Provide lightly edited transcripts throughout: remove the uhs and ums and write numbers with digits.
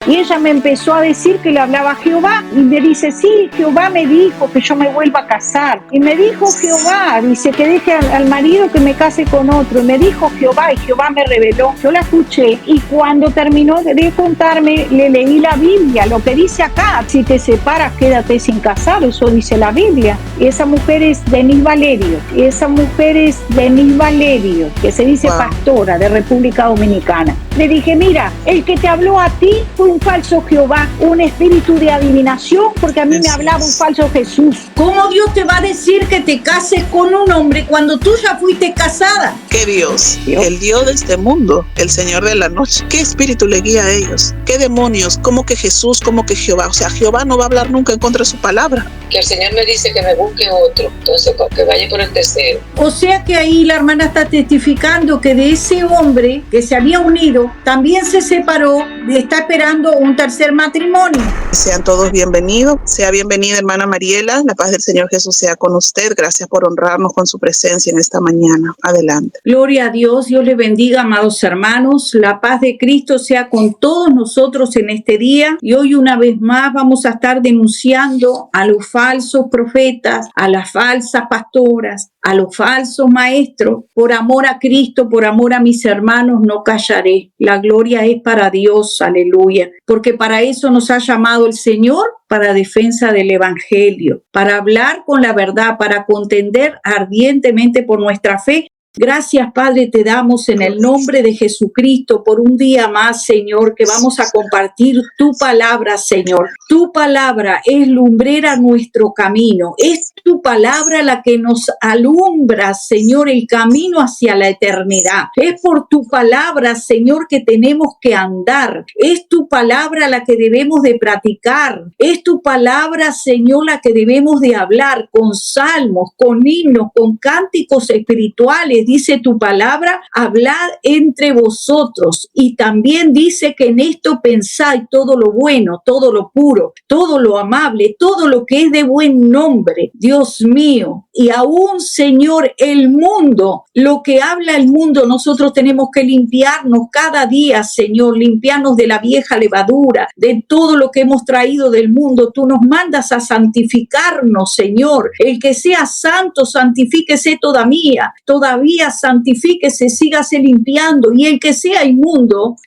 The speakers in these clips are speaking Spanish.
Y ella me empezó a decir que le hablaba a Jehová y me dice, sí, Jehová me dijo que yo me vuelva a casar. Y me dijo Jehová, dice que deje al marido que me case con otro. Y me dijo Jehová y Jehová me reveló. Yo la escuché y cuando terminó de contarme, le leí la Biblia, lo que dice acá, si te separas quédate sin casar, eso dice la Biblia. Y esa mujer es Denise Valerio, que se dice pastora de República Dominicana. Le dije, mira, el que te habló a ti fue un falso Jehová, un espíritu de adivinación, porque a mí me hablaba un falso Jesús. ¿Cómo Dios te va a decir que te cases con un hombre cuando tú ya fuiste casada? ¿Qué Dios? El Dios de este mundo, el Señor de la noche. ¿Qué espíritu le guía a ellos? ¿Qué demonios? ¿Cómo que Jesús? ¿Cómo que Jehová? O sea, Jehová no va a hablar nunca en contra de su palabra. Que el Señor me dice que me busque otro, entonces que vaya por el tercero. O sea que ahí la hermana está testificando que de ese hombre que se había unido, también se separó y está esperando un tercer matrimonio. Sean todos bienvenidos. Sea bienvenida, hermana Mariela. La paz del Señor Jesús sea con usted. Gracias por honrarnos con su presencia en esta mañana. Adelante. Gloria a Dios. Dios les bendiga, amados hermanos. La paz de Cristo sea con todos nosotros en este día. Y hoy una vez más vamos a estar denunciando a los falsos profetas, a las falsas pastoras, a los falsos maestros. Por amor a Cristo, por amor a mis hermanos, no callaré. La gloria es para Dios, aleluya. Porque para eso nos ha llamado el Señor, para defensa del Evangelio, para hablar con la verdad, para contender ardientemente por nuestra fe. Gracias, Padre, te damos en el nombre de Jesucristo por un día más, Señor, que vamos a compartir tu palabra, Señor. Tu palabra es lumbrera nuestro camino. Es tu palabra la que nos alumbra, Señor, el camino hacia la eternidad. Es por tu palabra, Señor, que tenemos que andar. Es tu palabra la que debemos de practicar. Es tu palabra, Señor, la que debemos de hablar con salmos, con himnos, con cánticos espirituales. Dice tu palabra, hablad entre vosotros. Y también dice que en esto pensáis todo lo bueno, todo lo puro, todo lo amable, todo lo que es de buen nombre. Dios mío. Y aún, Señor, el mundo, lo que habla el mundo, nosotros tenemos que limpiarnos cada día, Señor, limpiarnos de la vieja levadura, de todo lo que hemos traído del mundo. Tú nos mandas a santificarnos, Señor. El que sea santo, santifíquese todavía santifíquese, sígase limpiando, y el que sea inmundo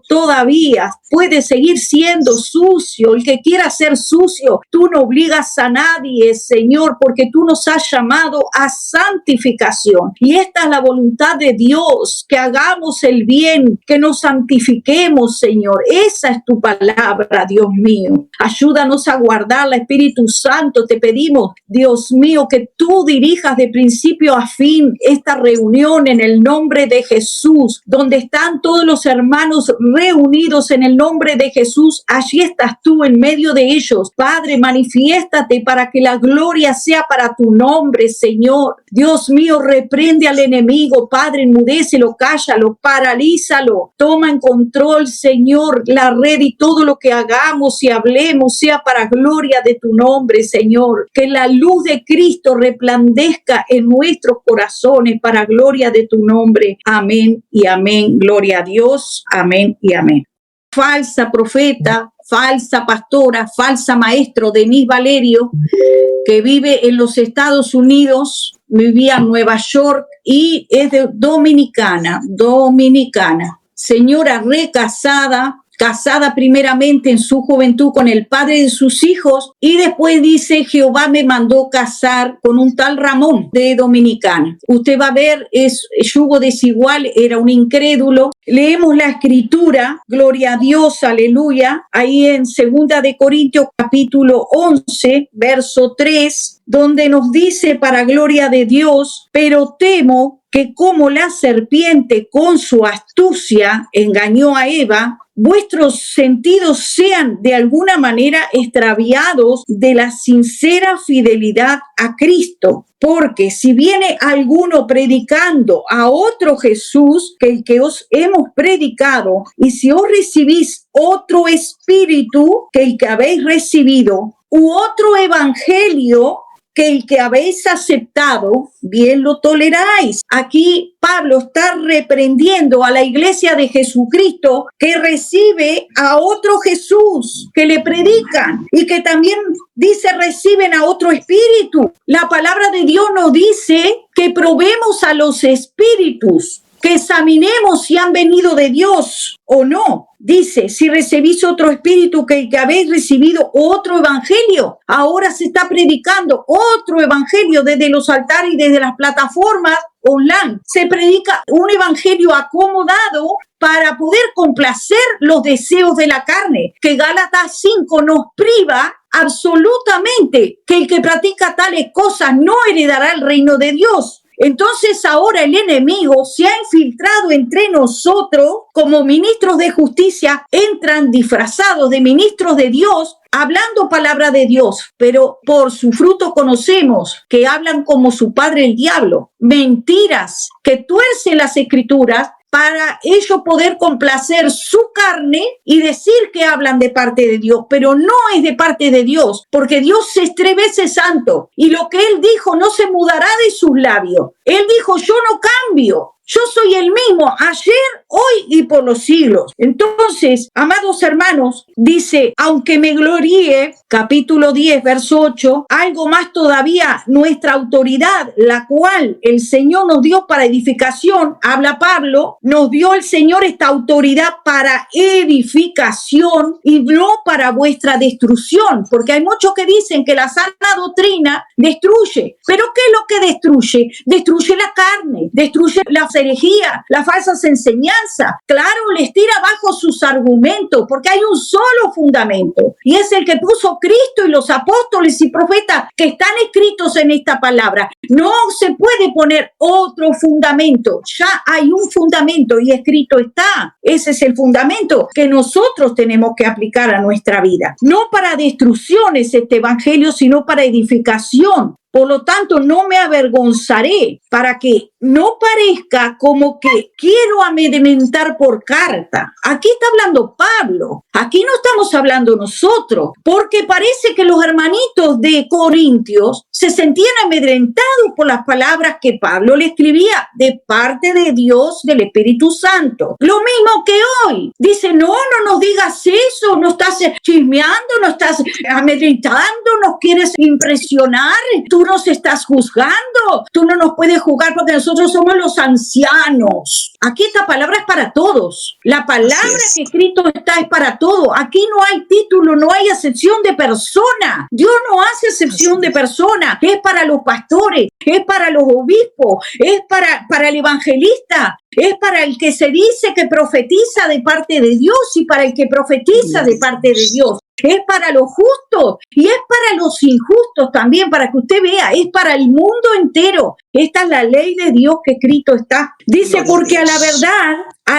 todavía, puede seguir siendo sucio. El que quiera ser sucio, tú no obligas a nadie, Señor, porque tú nos has llamado a santificación, y esta es la voluntad de Dios, que hagamos el bien, que nos santifiquemos, Señor. Esa es tu palabra, Dios mío. Ayúdanos a guardarla, Espíritu Santo, te pedimos, Dios mío, que tú dirijas de principio a fin esta reunión en el nombre de Jesús, donde están todos los hermanos reunidos en el nombre de Jesús. Allí estás tú en medio de ellos. Padre, manifiéstate para que la gloria sea para tu nombre, Señor. Dios mío, reprende al enemigo. Padre, enmudécelo, cállalo, paralízalo. Toma en control, Señor, la red, y todo lo que hagamos y hablemos sea para gloria de tu nombre, Señor. Que la luz de Cristo resplandezca en nuestros corazones para gloria de tu nombre. Amén y amén. Gloria a Dios. Amén y amén. Falsa profeta, falsa pastora, falsa maestro, Denise Valerio, que vive en los Estados Unidos, vivía en Nueva York y es dominicana. Señora casada primeramente en su juventud con el padre de sus hijos, y después dice, Jehová me mandó casar con un tal Ramón de Dominicana. Usted va a ver, es yugo desigual, era un incrédulo. Leemos la escritura, gloria a Dios, aleluya, ahí en 2 de Corintios capítulo 11, verso 3, donde nos dice, para gloria de Dios, pero temo que como la serpiente con su astucia engañó a Eva, vuestros sentidos sean de alguna manera extraviados de la sincera fidelidad a Cristo. Porque si viene alguno predicando a otro Jesús que el que os hemos predicado, y si os recibís otro espíritu que el que habéis recibido, u otro evangelio que el que habéis aceptado, bien lo toleráis. Aquí Pablo está reprendiendo a la iglesia de Jesucristo que recibe a otro Jesús, que le predican y que también dice reciben a otro espíritu. La palabra de Dios nos dice que probemos a los espíritus, que examinemos si han venido de Dios o no. Dice, si recibís otro espíritu que habéis recibido otro evangelio, ahora se está predicando otro evangelio desde los altares y desde las plataformas online. Se predica un evangelio acomodado para poder complacer los deseos de la carne, que Gálatas 5 nos priva absolutamente, que el que practica tales cosas no heredará el reino de Dios. Entonces ahora el enemigo se ha infiltrado entre nosotros como ministros de justicia, entran disfrazados de ministros de Dios, hablando palabra de Dios, pero por su fruto conocemos que hablan como su padre el diablo, mentiras que tuercen las escrituras para ellos poder complacer su carne y decir que hablan de parte de Dios, pero no es de parte de Dios, porque Dios es 3 veces santo y lo que Él dijo no se mudará de sus labios. Él dijo, yo no cambio. Yo soy el mismo ayer, hoy y por los siglos. Entonces, amados hermanos, dice, aunque me gloríe, capítulo 10, verso 8, algo más todavía, nuestra autoridad, la cual el Señor nos dio para edificación, habla Pablo, nos dio el Señor esta autoridad para edificación y no para vuestra destrucción, porque hay muchos que dicen que la sana doctrina destruye. ¿Pero qué es lo que destruye? Destruye la carne, destruye la herejía, las falsas enseñanzas. Claro, les tira abajo sus argumentos porque hay un solo fundamento y es el que puso Cristo y los apóstoles y profetas que están escritos en esta palabra. No se puede poner otro fundamento, ya hay un fundamento y escrito está. Ese es el fundamento que nosotros tenemos que aplicar a nuestra vida. No para destrucción es este evangelio, sino para edificación. Por lo tanto, no me avergonzaré para que no parezca como que quiero amedrentar por carta. Aquí está hablando Pablo. Aquí no estamos hablando nosotros, porque parece que los hermanitos de Corintios se sentían amedrentados por las palabras que Pablo le escribía de parte de Dios, del Espíritu Santo. Lo mismo que hoy. Dice, no nos digas eso, no estás chismeando, no estás amedrentando, nos quieres impresionar. Tú nos estás juzgando, tú no nos puedes juzgar porque nosotros somos los ancianos. Aquí esta palabra es para todos. La palabra que escrito está es para todos. Aquí no hay título, no hay acepción de persona. Dios no hace acepción de persona. Es para los pastores, es para los obispos, es para el evangelista, es para el que se dice que profetiza de parte de Dios y para el que profetiza de parte de Dios. Es para los justos y es para los injustos también, para que usted vea, es para el mundo entero. Esta es la ley de Dios que escrito está. Dice, porque a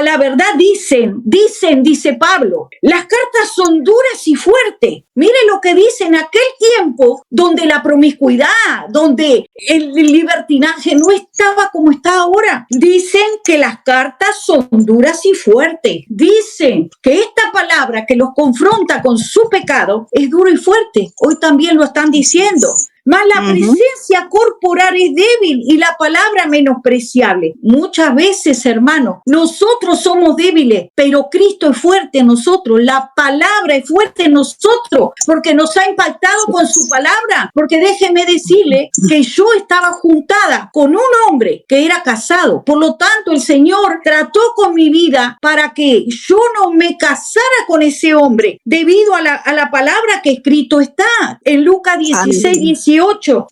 la verdad dice Pablo, las cartas son duras y fuertes. Mire lo que dice en aquel tiempo donde la promiscuidad, donde el libertinaje no estaba como está ahora. Dicen que las cartas son duras y fuertes. Dicen que esta palabra que los confronta con su pecado es duro y fuerte. Hoy también lo están diciendo. Mas la presencia corporal es débil y la palabra menospreciable. Muchas veces, hermano, nosotros somos débiles, pero Cristo es fuerte en nosotros. La palabra es fuerte en nosotros porque nos ha impactado con su palabra. Porque déjeme decirle que yo estaba juntada con un hombre que era casado. Por lo tanto, el Señor trató con mi vida para que yo no me casara con ese hombre debido a la palabra que escrito está. En Lucas 16:18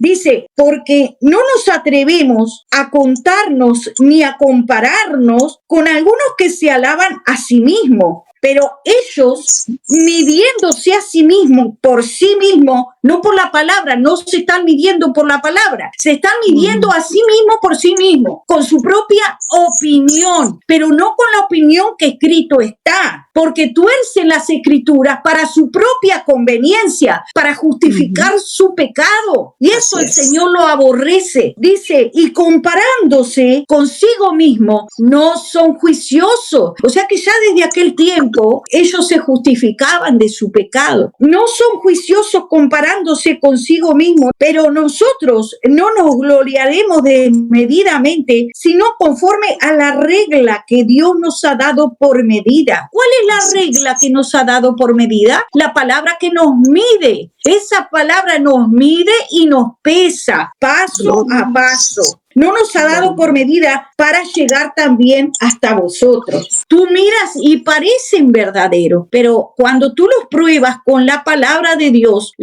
dice, porque no nos atrevemos a contarnos ni a compararnos con algunos que se alaban a sí mismos. Pero ellos, midiéndose a sí mismos, por sí mismos, no por la palabra, no se están midiendo por la palabra, se están midiendo a sí mismos por sí mismos, con su propia opinión, pero no con la opinión que escrito está, porque tuercen las escrituras para su propia conveniencia, para justificar su pecado, y eso el Señor lo aborrece. Dice, y comparándose consigo mismo, no son juiciosos. O sea que ya desde aquel tiempo tiempo ellos se justificaban de su pecado. No son juiciosos comparándose consigo mismos, pero nosotros no nos gloriaremos desmedidamente, sino conforme a la regla que Dios nos ha dado por medida. ¿Cuál es la regla que nos ha dado por medida? La palabra que nos mide. Esa palabra nos mide y nos pesa paso a paso. No nos ha dado por medida para llegar también hasta vosotros. Tú miras y parecen verdaderos, pero cuando tú los pruebas con la palabra de Dios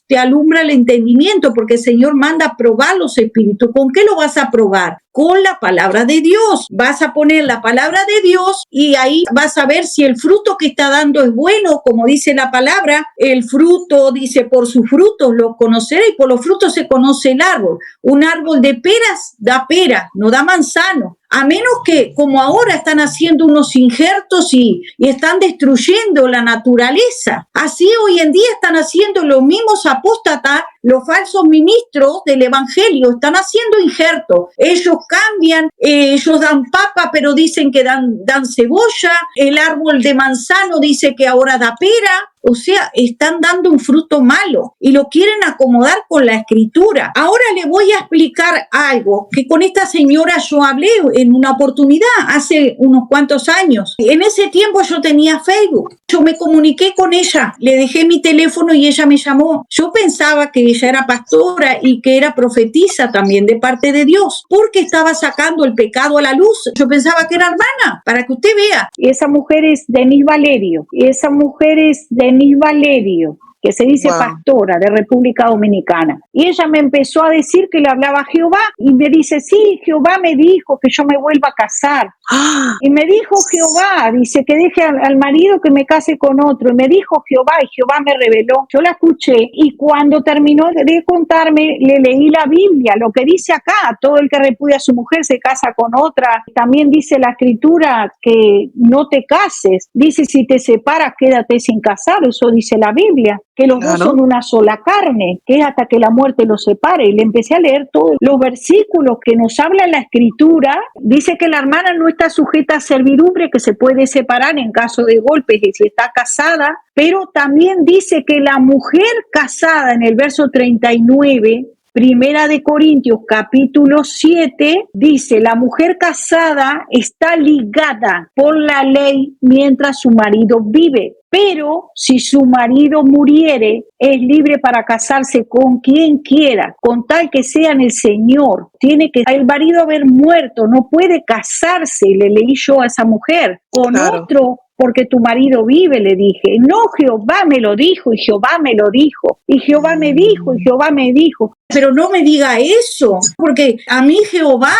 te alumbra el entendimiento, porque el Señor manda probar los espíritus. ¿Con qué lo vas a probar? Con la palabra de Dios. Vas a poner la palabra de Dios y ahí vas a ver si el fruto que está dando es bueno, como dice la palabra. El fruto, dice, por sus frutos lo conoceré, y por los frutos se conoce el árbol. Un árbol de peras da pera, no da manzano. A menos que, como ahora, están haciendo unos injertos y están destruyendo la naturaleza. Así hoy en día están haciendo los mismos apóstatas, los falsos ministros del evangelio, están haciendo injertos. Ellos cambian, ellos dan papa, pero dicen que dan cebolla. El árbol de manzano dice que ahora da pera. O sea, están dando un fruto malo y lo quieren acomodar con la escritura. Ahora le voy a explicar algo que con esta señora yo hablé en una oportunidad hace unos cuantos años. En ese tiempo yo tenía Facebook. Yo me comuniqué con ella, le dejé mi teléfono y ella me llamó. Yo pensaba que ella era pastora y que era profetisa también de parte de Dios, porque estaba sacando el pecado a la luz. Yo pensaba que era hermana, para que usted vea. Esa mujer es Denise Valerio. Que se dice pastora de República Dominicana. Y ella me empezó a decir que le hablaba a Jehová y me dice, sí, Jehová me dijo que yo me vuelva a casar. Y me dijo Jehová, dice que deje al marido que me case con otro. Y me dijo Jehová, y Jehová me reveló. Yo la escuché y cuando terminó de contarme, le leí la Biblia, lo que dice acá, todo el que repudia a su mujer se casa con otra. También dice la escritura que no te cases. Dice, si te separas, quédate sin casar. Eso dice la Biblia. Que los dos son una sola carne, que es hasta que la muerte los separe. Y le empecé a leer todos los versículos que nos habla la escritura. Dice que la hermana no está sujeta a servidumbre, que se puede separar en caso de golpes y si está casada, pero también dice que la mujer casada, en el verso 39, Primera de Corintios capítulo 7, dice, la mujer casada está ligada por la ley mientras su marido vive. Pero si su marido muriere, es libre para casarse con quien quiera, con tal que sea en el Señor. Tiene que el marido haber muerto, no puede casarse, le leí yo a esa mujer, con otro, porque tu marido vive, le dije. No, Jehová me lo dijo, y Jehová me lo dijo, y Jehová me dijo, y Jehová me dijo. Pero no me diga eso, porque a mí Jehová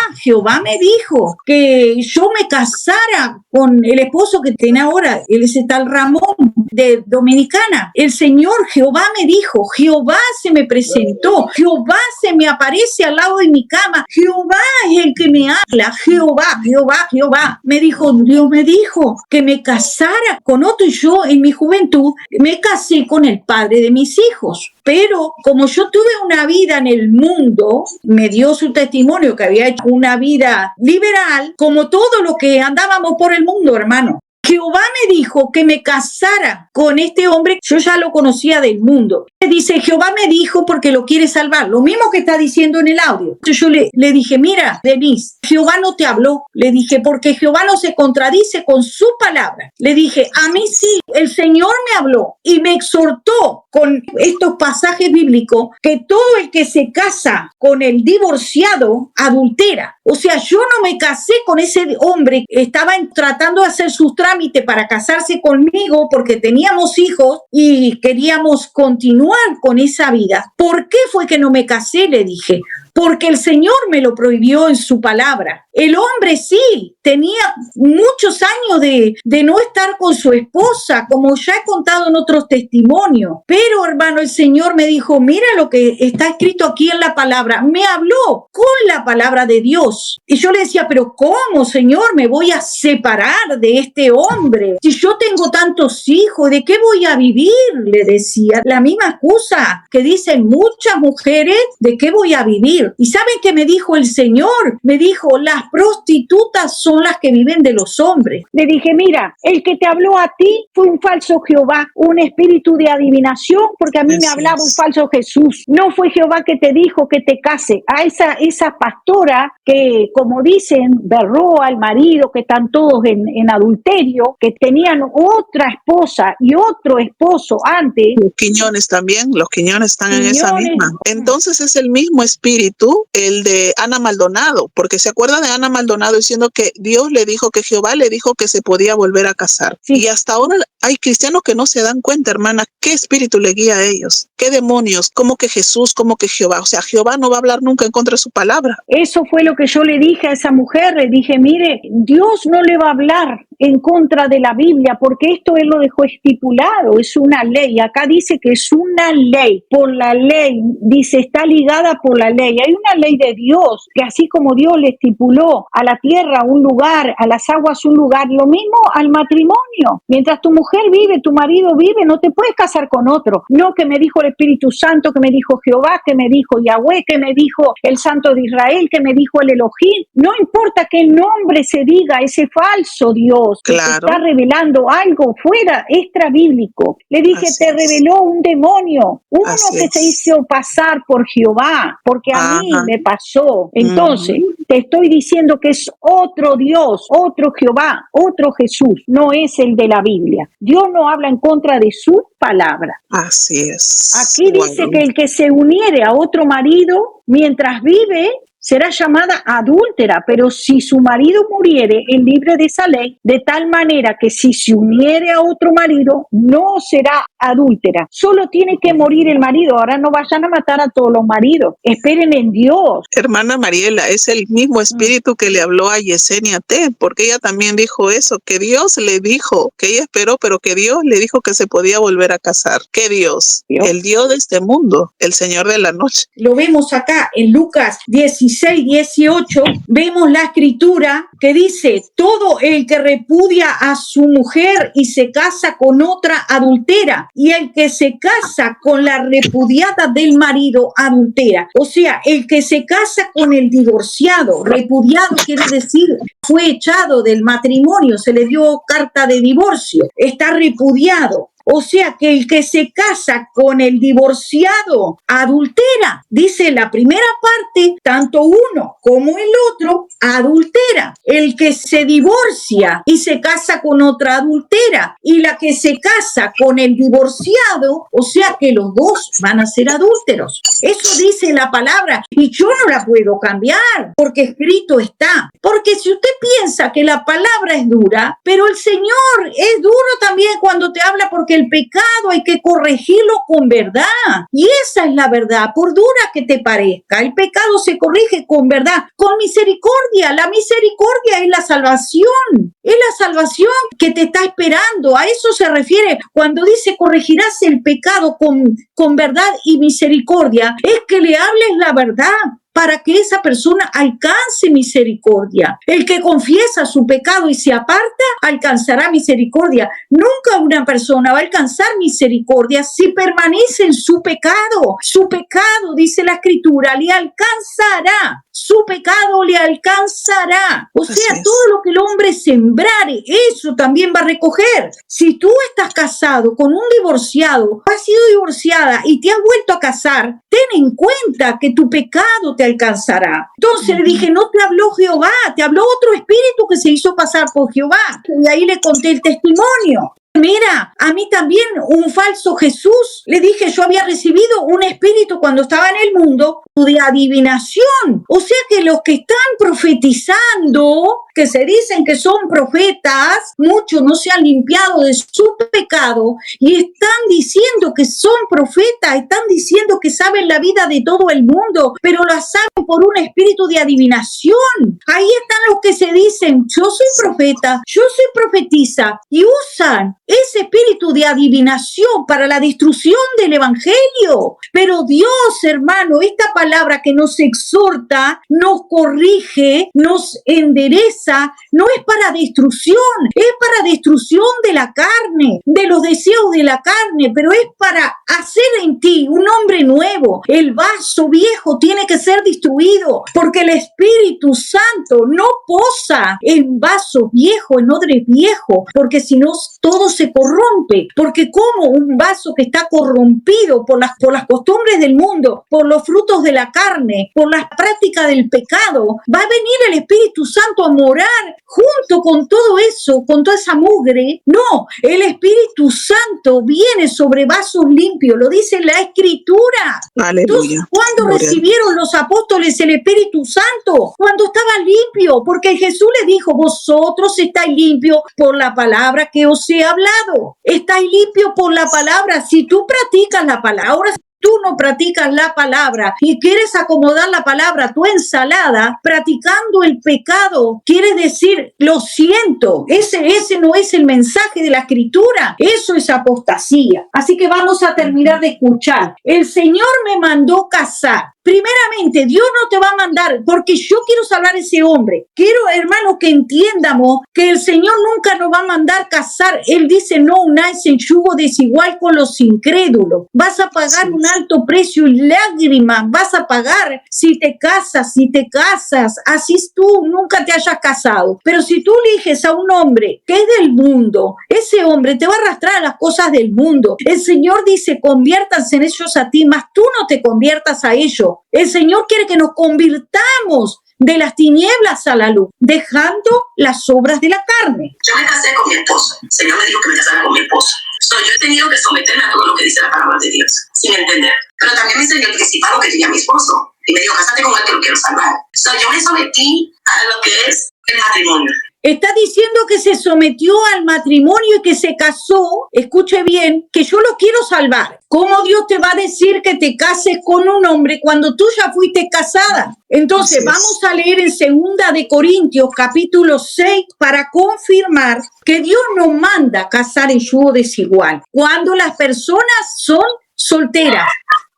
me dijo que yo me casara con el esposo que tiene ahora, él es el tal Ramón de Dominicana. El Señor Jehová me dijo, Jehová se me presentó, Jehová se me aparece al lado de mi cama, Jehová es el que me habla, Jehová. Me dijo, Dios me dijo que me casara con otro, y yo en mi juventud me casé con el padre de mis hijos. Pero como yo tuve una vida en el mundo, me dio su testimonio que había hecho una vida liberal, como todo lo que andábamos por el mundo, hermano. Jehová me dijo que me casara con este hombre, yo ya lo conocía del mundo. Dice, Jehová me dijo porque lo quiere salvar, lo mismo que está diciendo en el audio. Entonces yo le dije, mira, Denise, Jehová no te habló. Le dije, porque Jehová no se contradice con su palabra. Le dije, a mí sí, el Señor me habló y me exhortó con estos pasajes bíblicos que todo el que se casa con el divorciado adultera. O sea, yo no me casé con ese hombre, estaba tratando de hacer sus trámites para casarse conmigo porque teníamos hijos y queríamos continuar con esa vida. ¿Por qué fue que no me casé? Le dije. Porque el Señor me lo prohibió en su palabra. El hombre sí, tenía muchos años de no estar con su esposa, como ya he contado en otros testimonios. Pero, hermano, el Señor me dijo, mira lo que está escrito aquí en la palabra. Me habló con la palabra de Dios. Y yo le decía, pero ¿cómo, Señor, me voy a separar de este hombre? Si yo tengo tantos hijos, ¿de qué voy a vivir? Le decía. La misma excusa que dicen muchas mujeres, ¿de qué voy a vivir? vivir. ¿Y saben qué me dijo el Señor? Me dijo, las prostitutas son las que viven de los hombres. Le dije, mira, el que te habló a ti fue un falso Jehová, un espíritu de adivinación, porque a mí me hablaba un falso Jesús. No fue Jehová que te dijo que te case. A esa pastora que, como dicen, berró al marido, que están todos en adulterio, que tenían otra esposa y otro esposo antes. Los Quiñones también, los Quiñones están en esa misma. Entonces es el mismo espíritu, el de Ana Maldonado, porque se acuerda de Ana Maldonado diciendo que Dios le dijo, que Jehová le dijo que se podía volver a casar. Sí. Y hasta ahora hay cristianos que no se dan cuenta, hermana, qué espíritu le guía a ellos, qué demonios, como que Jesús, como que Jehová. O sea, Jehová no va a hablar nunca en contra de su palabra. Eso fue lo que yo le dije a esa mujer. Le dije, mire, Dios no le va a hablar en contra de la Biblia, porque esto Él lo dejó estipulado, es una ley. Acá dice que es una ley, por la ley, dice, está ligada por la ley. Hay una ley de Dios, que así como Dios le estipuló a la tierra un lugar, a las aguas un lugar, lo mismo al matrimonio. Mientras tu mujer vive, tu marido vive, no te puedes casar con otro. No, que me dijo el Espíritu Santo, que me dijo Jehová, que me dijo Yahweh, que me dijo el Santo de Israel, que me dijo el Elohim. No importa que el nombre se diga, ese falso Dios, claro, que está revelando algo fuera, extra bíblico. Le dije, así te reveló un demonio, uno que se hizo pasar por Jehová, porque a mí me pasó. Entonces, te estoy diciendo que es otro Dios, otro Jehová, otro Jesús, no es el de la Biblia. Dios no habla en contra de su palabra. Así es. Aquí dice que el que se uniere a otro marido mientras vive será llamada adúltera, pero si su marido muriere, es libre de esa ley, de tal manera que si se uniere a otro marido, no será adúltera. Solo tiene que morir el marido. Ahora no vayan a matar a todos los maridos. Esperen en Dios. Hermana Mariela, es el mismo espíritu que le habló a Yesenia T, porque ella también dijo eso, que Dios le dijo, que ella esperó, pero que Dios le dijo que se podía volver a casar. ¿Qué Dios? El Dios de este mundo, el Señor de la noche. Lo vemos acá en Lucas 16:18, vemos la escritura que dice, todo el que repudia a su mujer y se casa con otra adultera, y el que se casa con la repudiada del marido adultera. O sea, el que se casa con el divorciado, repudiado quiere decir fue echado del matrimonio, se le dio carta de divorcio, está repudiado. O sea que el que se casa con el divorciado adultera, dice la primera parte, tanto uno como el otro adultera. El que se divorcia y se casa con otra adultera y la que se casa con el divorciado, o sea que los dos van a ser adúlteros. Eso dice la palabra y yo no la puedo cambiar porque escrito está. Porque si usted piensa que la palabra es dura, pero el Señor es duro también cuando te habla, porque el pecado hay que corregirlo con verdad. Y esa es la verdad, por dura que te parezca. El pecado se corrige con verdad, con misericordia. La misericordia es la salvación. Es la salvación que te está esperando. A eso se refiere cuando dice corregirás el pecado con verdad y misericordia. Es que le hables la verdad, para que esa persona alcance misericordia. El que confiesa su pecado y se aparta, alcanzará misericordia. Nunca una persona va a alcanzar misericordia si permanece en su pecado. Su pecado, dice la Escritura, le alcanzará. Su pecado le alcanzará. O sea, todo lo que el hombre sembrare, eso también va a recoger. Si tú estás casado con un divorciado, has sido divorciada y te has vuelto a casar, ten en cuenta que tu pecado te alcanzará. Entonces le dije, no te habló Jehová, te habló otro espíritu que se hizo pasar por Jehová. Y ahí le conté el testimonio. Mira, a mí también un falso Jesús. Le dije, yo había recibido un espíritu cuando estaba en el mundo de adivinación. O sea que los que están profetizando, que se dicen que son profetas, muchos no se han limpiado de su pecado y están diciendo que son profetas, están diciendo que saben la vida de todo el mundo, pero la saben por un espíritu de adivinación. Ahí están los que se dicen, yo soy profeta, yo soy profetisa, y usan ese espíritu de adivinación para la destrucción del evangelio. Pero Dios, hermano, esta palabra que nos exhorta, nos corrige, nos endereza, no es para destrucción, es para destrucción de la carne, de los deseos de la carne, pero es para hacer en ti un hombre nuevo. El vaso viejo tiene que ser destruido, porque el Espíritu Santo no posa en vasos viejos, en odres viejos, porque si no todo se corrompe. Porque como un vaso que está corrompido por las costumbres del mundo, por los frutos de la carne, por la práctica del pecado, va a venir el Espíritu Santo a morar junto con todo eso, con toda esa mugre. No, el Espíritu Santo viene sobre vasos limpios, lo dice la Escritura. Aleluya. Entonces, ¿cuándo recibieron los apóstoles el Espíritu Santo? Cuando estaba limpio, porque Jesús les dijo, vosotros estáis limpios por la palabra que os he hablado. Estáis limpios por la palabra. Si tú practicas la palabra, tú no practicas la palabra y quieres acomodar la palabra a tu ensalada, practicando el pecado, quiere decir, lo siento, ese no es el mensaje de la Escritura, eso es apostasía. Así que vamos a terminar de escuchar. El Señor me mandó casar. Primeramente, Dios no te va a mandar, porque yo quiero salvar a ese hombre. Quiero, hermano, que entiendamos que el Señor nunca nos va a mandar casar. Él dice, no unáis en yugo desigual con los incrédulos. Vas a pagar un alto precio y lágrimas. Vas a pagar si te casas. Así tú nunca te hayas casado. Pero si tú eliges a un hombre que es del mundo, ese hombre te va a arrastrar a las cosas del mundo. El Señor dice, conviértanse en ellos a ti, mas tú no te conviertas a ellos. El Señor quiere que nos convirtamos de las tinieblas a la luz, dejando las obras de la carne. Yo me casé con mi esposo. El Señor me dijo que me casara con mi esposo. Yo he tenido que someterme a todo lo que dice la palabra de Dios, sin entender. Pero también me enseñó el principado que tenía mi esposo. Y me dijo, cásate con él que lo quiero salvar. Yo me sometí a lo que es el matrimonio. Está diciendo que se sometió al matrimonio y que se casó, escuche bien, que yo lo quiero salvar. ¿Cómo Dios te va a decir que te cases con un hombre cuando tú ya fuiste casada? Entonces vamos a leer en 2 de Corintios capítulo 6 para confirmar que Dios no manda casar en yugo desigual. Cuando las personas son solteras,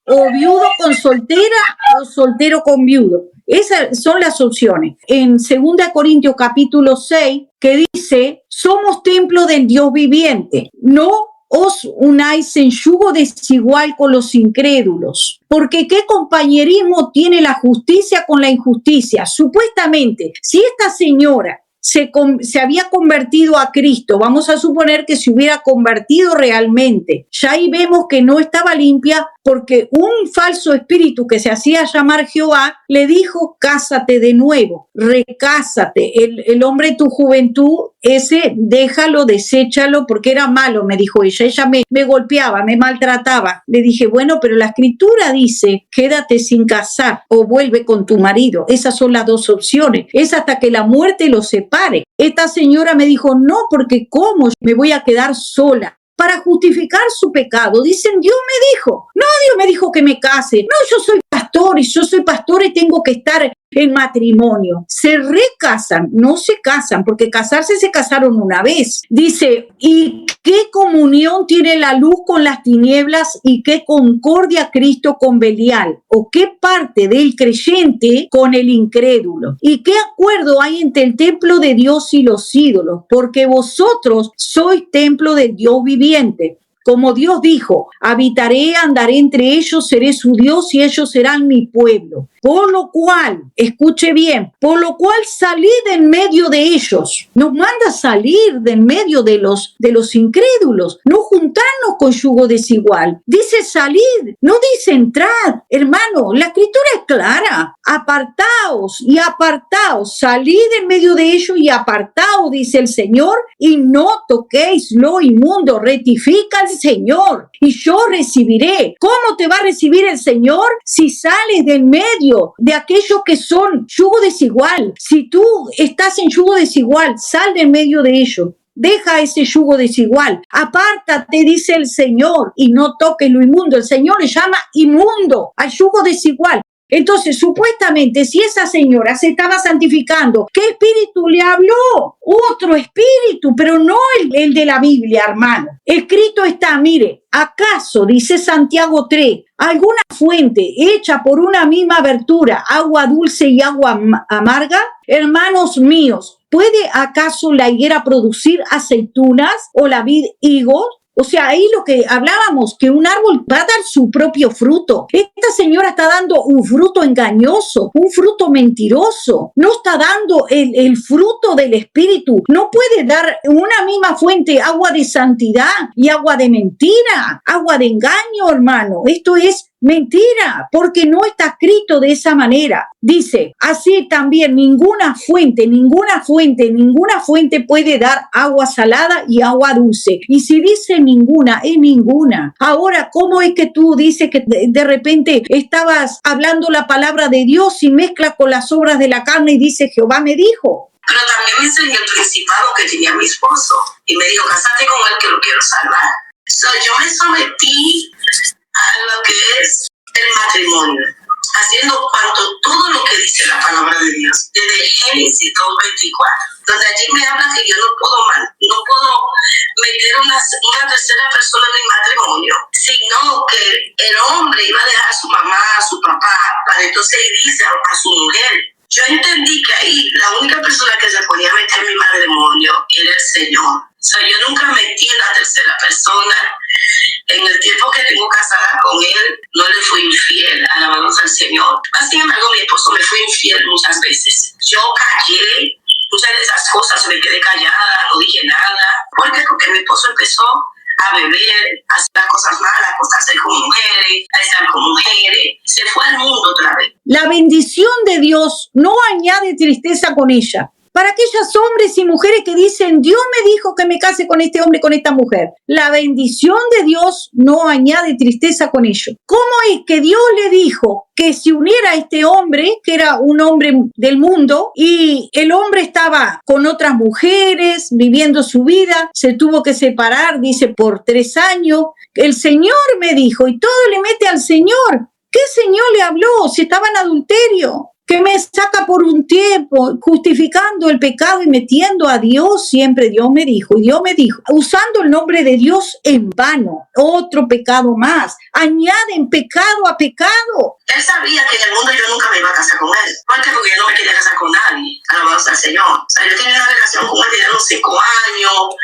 o viudo con soltera o soltero con viudo. Esas son las opciones. En 2 Corintios capítulo 6, que dice, somos templo del Dios viviente. No os unáis en yugo desigual con los incrédulos. Porque ¿qué compañerismo tiene la justicia con la injusticia? Supuestamente, si esta señora se había convertido a Cristo, vamos a suponer que se hubiera convertido realmente, ya ahí vemos que no estaba limpia porque un falso espíritu que se hacía llamar Jehová le dijo, cásate de nuevo, recásate, el hombre de tu juventud, ese déjalo, deséchalo porque era malo, me dijo ella me golpeaba, me maltrataba. Le dije, bueno, pero la Escritura dice, quédate sin casar o vuelve con tu marido. Esas son las dos opciones, es hasta que la muerte los separe. Esta señora me dijo, no, porque ¿cómo me voy a quedar sola? Para justificar su pecado, dicen, Dios me dijo que me case. No, yo soy pastor y tengo que estar en matrimonio. Se recasan, no se casan, porque casarse se casaron una vez. Dice, ¿y qué comunión tiene la luz con las tinieblas y qué concordia Cristo con Belial? ¿O qué parte del creyente con el incrédulo? ¿Y qué acuerdo hay entre el templo de Dios y los ídolos? Porque vosotros sois templo del Dios viviente. Como Dios dijo, habitaré, andaré entre ellos, seré su Dios y ellos serán mi pueblo. Por lo cual, escuche bien, por lo cual salid en medio de ellos. Nos manda salir de en medio de los incrédulos, no juntarnos con yugo desigual. Dice salid, no dice entrad. Hermano, la Escritura es clara. Apartaos, salid en medio de ellos y apartaos, dice el Señor, y no toquéis lo inmundo, rectifica el Señor, y yo recibiré. ¿Cómo te va a recibir el Señor? Si sales del medio de aquellos que son yugo desigual. Si tú estás en yugo desigual, sal del medio de ellos. Deja ese yugo desigual. Apártate, dice el Señor, y no toques lo inmundo. El Señor le llama inmundo al yugo desigual. Entonces, supuestamente, si esa señora se estaba santificando, ¿qué espíritu le habló? Otro espíritu, pero no el de la Biblia, hermano. Escrito está, mire, ¿acaso, dice Santiago 3, alguna fuente hecha por una misma abertura, agua dulce y agua amarga? Hermanos míos, ¿puede acaso la higuera producir aceitunas o la vid higos? O sea, ahí lo que hablábamos, que un árbol va a dar su propio fruto. Esta señora está dando un fruto engañoso, un fruto mentiroso. No está dando el fruto del Espíritu. No puede dar una misma fuente agua de santidad y agua de mentira, agua de engaño, hermano. Esto es mentira, porque no está escrito de esa manera. Dice, así también ninguna fuente puede dar agua salada y agua dulce. Y si dice ninguna, es ninguna. Ahora, ¿cómo es que tú dices que de repente estabas hablando la palabra de Dios y mezcla con las obras de la carne y dice, Jehová me dijo? Pero también me enseñó el principado que tenía mi esposo y me dijo, cásate con él que lo quiero salvar. Yo me sometí a lo que es el matrimonio, haciendo todo lo que dice la palabra de Dios, desde Génesis 2:24, donde allí me habla que yo no puedo meter una tercera persona en mi matrimonio, sino que el hombre iba a dejar a su mamá, a su papá, para entonces irse a su mujer. Yo entendí que ahí la única persona que se podía meter en mi matrimonio era el Señor. Yo nunca metí en la tercera persona. En el tiempo que tengo casada con él, no le fui infiel, alabamos al Señor. Sin embargo, mi esposo me fue infiel muchas veces. Yo callé muchas de esas cosas, me quedé callada, no dije nada. ¿Por qué? Porque mi esposo empezó a beber, a hacer cosas malas, a acostarse con mujeres, a estar con mujeres. Se fue al mundo otra vez. La bendición de Dios no añade tristeza con ella. Para aquellos hombres y mujeres que dicen, Dios me dijo que me case con este hombre, con esta mujer. La bendición de Dios no añade tristeza con ello. ¿Cómo es que Dios le dijo que se uniera a este hombre, que era un hombre del mundo, y el hombre estaba con otras mujeres, viviendo su vida, se tuvo que separar, dice, por 3 años? El Señor me dijo, y todo le mete al Señor. ¿Qué Señor le habló? Si estaba en adulterio. Que me saca por un tiempo, justificando el pecado y metiendo a Dios, siempre Dios me dijo, usando el nombre de Dios en vano, otro pecado más, añaden pecado a pecado. Él sabía que en el mundo yo nunca me iba a casar con él. ¿Por qué? Porque yo no me quería casar con nadie, alabado al Señor. Yo tenía una relación con él, tenía unos 5 años,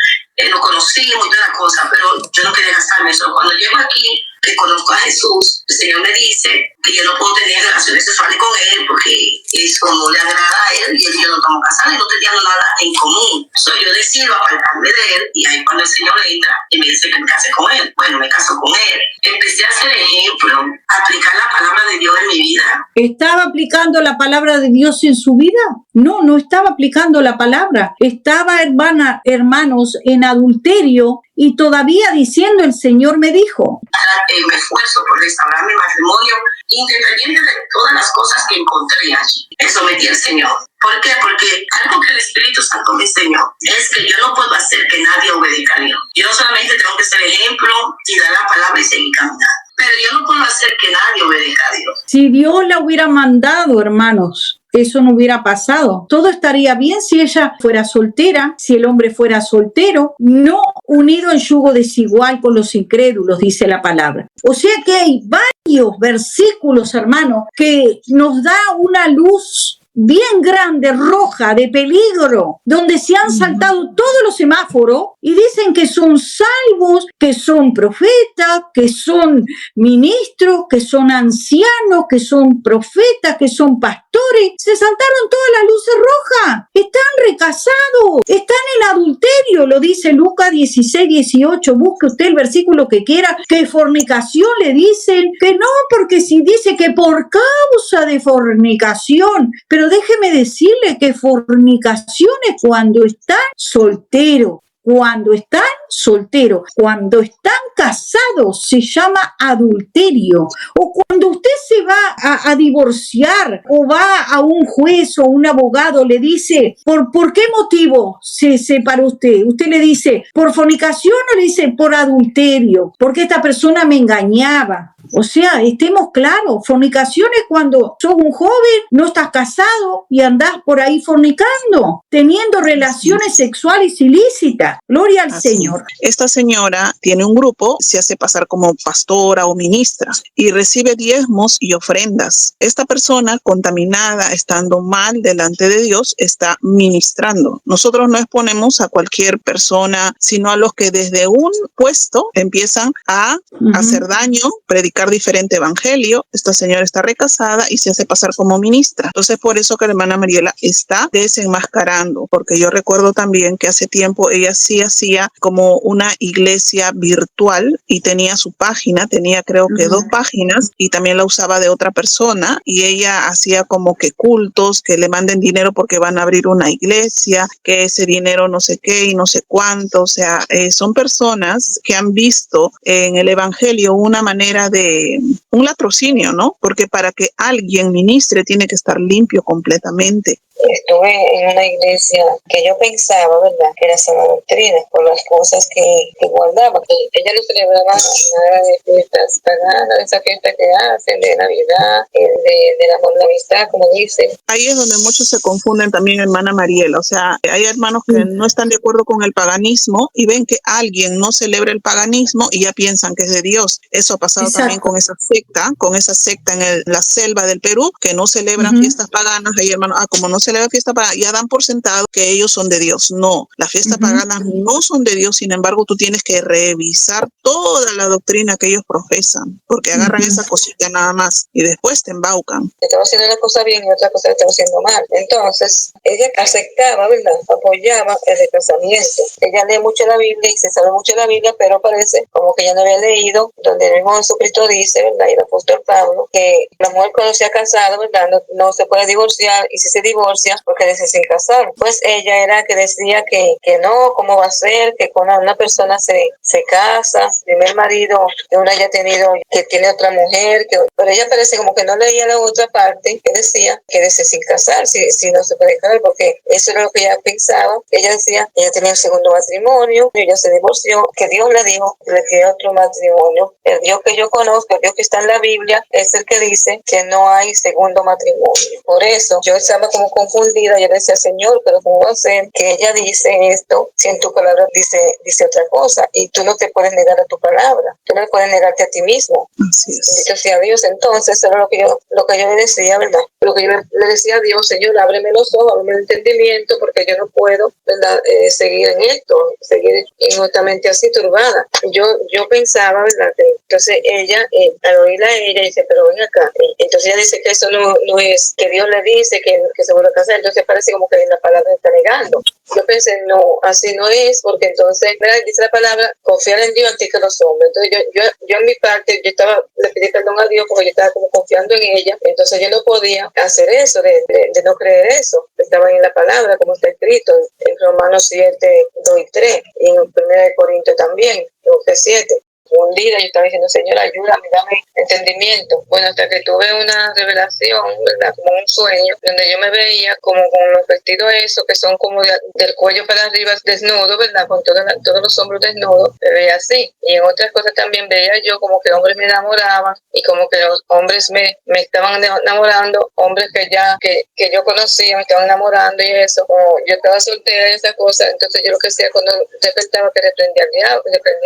nos conocimos y todas las cosas, pero yo no quería casarme. Cuando llego aquí, que conozco a Jesús, el Señor me dice que yo no puedo tener relaciones sexuales con él porque eso no le agrada a él y él y yo no estamos casados y no teníamos nada en común. Yo decido apartarme de él y ahí cuando el Señor entra y me dice que me case con él, bueno, me caso con él. Empecé a hacer ejemplo, a aplicar la palabra de Dios en mi vida. ¿Estaba aplicando la palabra de Dios en su vida? No, no estaba aplicando la palabra. Estaba, hermanos, en adulterio y todavía diciendo, el Señor me dijo. Me esfuerzo por restaurar mi matrimonio, independiente de todas las cosas que encontré allí. Me sometí al Señor. ¿Por qué? Porque algo que el Espíritu Santo me enseñó es que yo no puedo hacer que nadie obedezca a Dios. Yo solamente tengo que ser ejemplo y dar la palabra y seguir caminando. Pero yo no puedo hacer que nadie obedezca a Dios. Si Dios la hubiera mandado, hermanos, eso no hubiera pasado. Todo estaría bien si ella fuera soltera, si el hombre fuera soltero, no unido en yugo desigual con los incrédulos, dice la palabra. O sea que hay varios versículos, hermanos, que nos da una luz bien grande, roja, de peligro, donde se han saltado todos los semáforos y dicen que son salvos, que son profetas, que son ministros, que son ancianos, que son profetas, que son pastores. Se saltaron todas las luces rojas. Están recasados, están en adulterio, lo dice Lucas 16:18. Busque usted el versículo que quiera, que fornicación le dicen, que no, porque si dice que por causa de fornicación, pero déjeme decirle que fornicación es cuando están solteros. Cuando están solteros, cuando están casados, se llama adulterio. O cuando usted se va a divorciar o va a un juez o un abogado, le dice, ¿por qué motivo se separó usted? Usted le dice, ¿por fornicación o le dice por adulterio? Porque esta persona me engañaba. O sea, estemos claros, fornicación es cuando sos un joven, no estás casado y andás por ahí fornicando, teniendo relaciones sexuales ilícitas. Gloria al Señor. Esta señora tiene un grupo, se hace pasar como pastora o ministra y recibe diezmos y ofrendas. Esta persona contaminada, estando mal delante de Dios, está ministrando. Nosotros no exponemos a cualquier persona, sino a los que desde un puesto empiezan a hacer daño, predicar diferente evangelio. Esta señora está recasada y se hace pasar como ministra. Entonces, por eso que la hermana Mariela está desenmascarando, porque yo recuerdo también que hace tiempo ella sí hacía como una iglesia virtual y tenía su página, tenía creo que 2 páginas y también la usaba de otra persona y ella hacía como que cultos, que le manden dinero porque van a abrir una iglesia, que ese dinero no sé qué y no sé cuánto. O sea, son personas que han visto en el evangelio una manera de un latrocinio, ¿no? Porque para que alguien ministre tiene que estar limpio completamente. Estuve en una iglesia que yo pensaba, ¿verdad?, que era sana doctrina, por las cosas que guardaba. Ella no celebraba nada de fiestas paganas, de esa fiesta que hacen, de Navidad, del amor, la amistad, como dicen. Ahí es donde muchos se confunden también, hermana Mariela. O sea, hay hermanos que no están de acuerdo con el paganismo y ven que alguien no celebra el paganismo y ya piensan que es de Dios. Eso ha pasado también con esa secta en la selva del Perú, que no celebran fiestas paganas. Hay hermanos, como no celebran fiesta pagana, ya dan por sentado que ellos son de Dios. No, las fiestas paganas no son de Dios. Sin embargo, tú tienes que revisar toda la doctrina que ellos profesan, porque agarran esa cosita nada más y después te embaucan. Estaba haciendo una cosa bien y otra cosa estaba haciendo mal. Entonces, ella aceptaba, ¿verdad?, apoyaba el recasamiento. Ella lee mucho la Biblia y se sabe mucho la Biblia, pero parece como que ella no había leído donde el mismo Jesucristo dice, ¿verdad?, y el apóstol Pablo, que la mujer cuando se ha casado, ¿verdad?, no se puede divorciar, y si se divorcia, porque dice sin casar. Pues ella era que decía que no, ¿cómo va a ser? Que cuando una persona se casa, el primer marido que uno haya tenido, que tiene otra mujer, pero ella parece como que no leía la otra parte que decía que dice sin casar, si no se puede casar, porque eso era lo que ella pensaba. Ella decía, ella tenía un segundo matrimonio, ella se divorció, que Dios le dijo que le quería otro matrimonio. El Dios que yo conozco, el Dios que está en la Biblia, es el que dice que no hay segundo matrimonio. Por eso yo estaba como confundida. Yo decía, Señor, pero ¿cómo va a ser que ella dice esto si en tu palabra dice otra cosa? Y tú no te puedes negar a tu palabra, tú no puedes negarte a ti mismo. Así es. Bendito sea Dios. Entonces era lo que yo le decía, ¿verdad? Lo que yo le decía a Dios, Señor, ábreme los ojos, ábreme el entendimiento, porque yo no puedo, ¿verdad?, seguir en esto, seguir injustamente así turbada. Yo pensaba, ¿verdad?, que entonces ella, al oírla a ella, dice, pero ven acá. Entonces ella dice que eso no es, que Dios le dice que se vuelve a casar. Entonces parece como que la palabra está negando. Yo pensé, no, así no es, porque entonces, ¿verdad?, dice la palabra, confiar en Dios antes que los hombres. Entonces yo en mi parte, le pedí perdón a Dios porque yo estaba como confiando en ella. Entonces yo no podía hacer eso, de no creer eso. Estaba en la palabra, como está escrito en Romanos 7, 2 y 3, y en 1 Corintios también, 7. Un día yo estaba diciendo, Señor, ayúdame, dame entendimiento. Bueno, hasta que tuve una revelación, ¿verdad?, como un sueño, donde yo me veía como con los vestidos esos que son como del cuello para arriba desnudo, ¿verdad?, con todos los hombros desnudos, me veía así. Y en otras cosas también veía yo como que hombres me enamoraban y como que los hombres me estaban enamorando, hombres que yo conocía me estaban enamorando y eso. Como yo estaba soltera y esa cosa, entonces yo lo que hacía cuando despertaba que reprendía al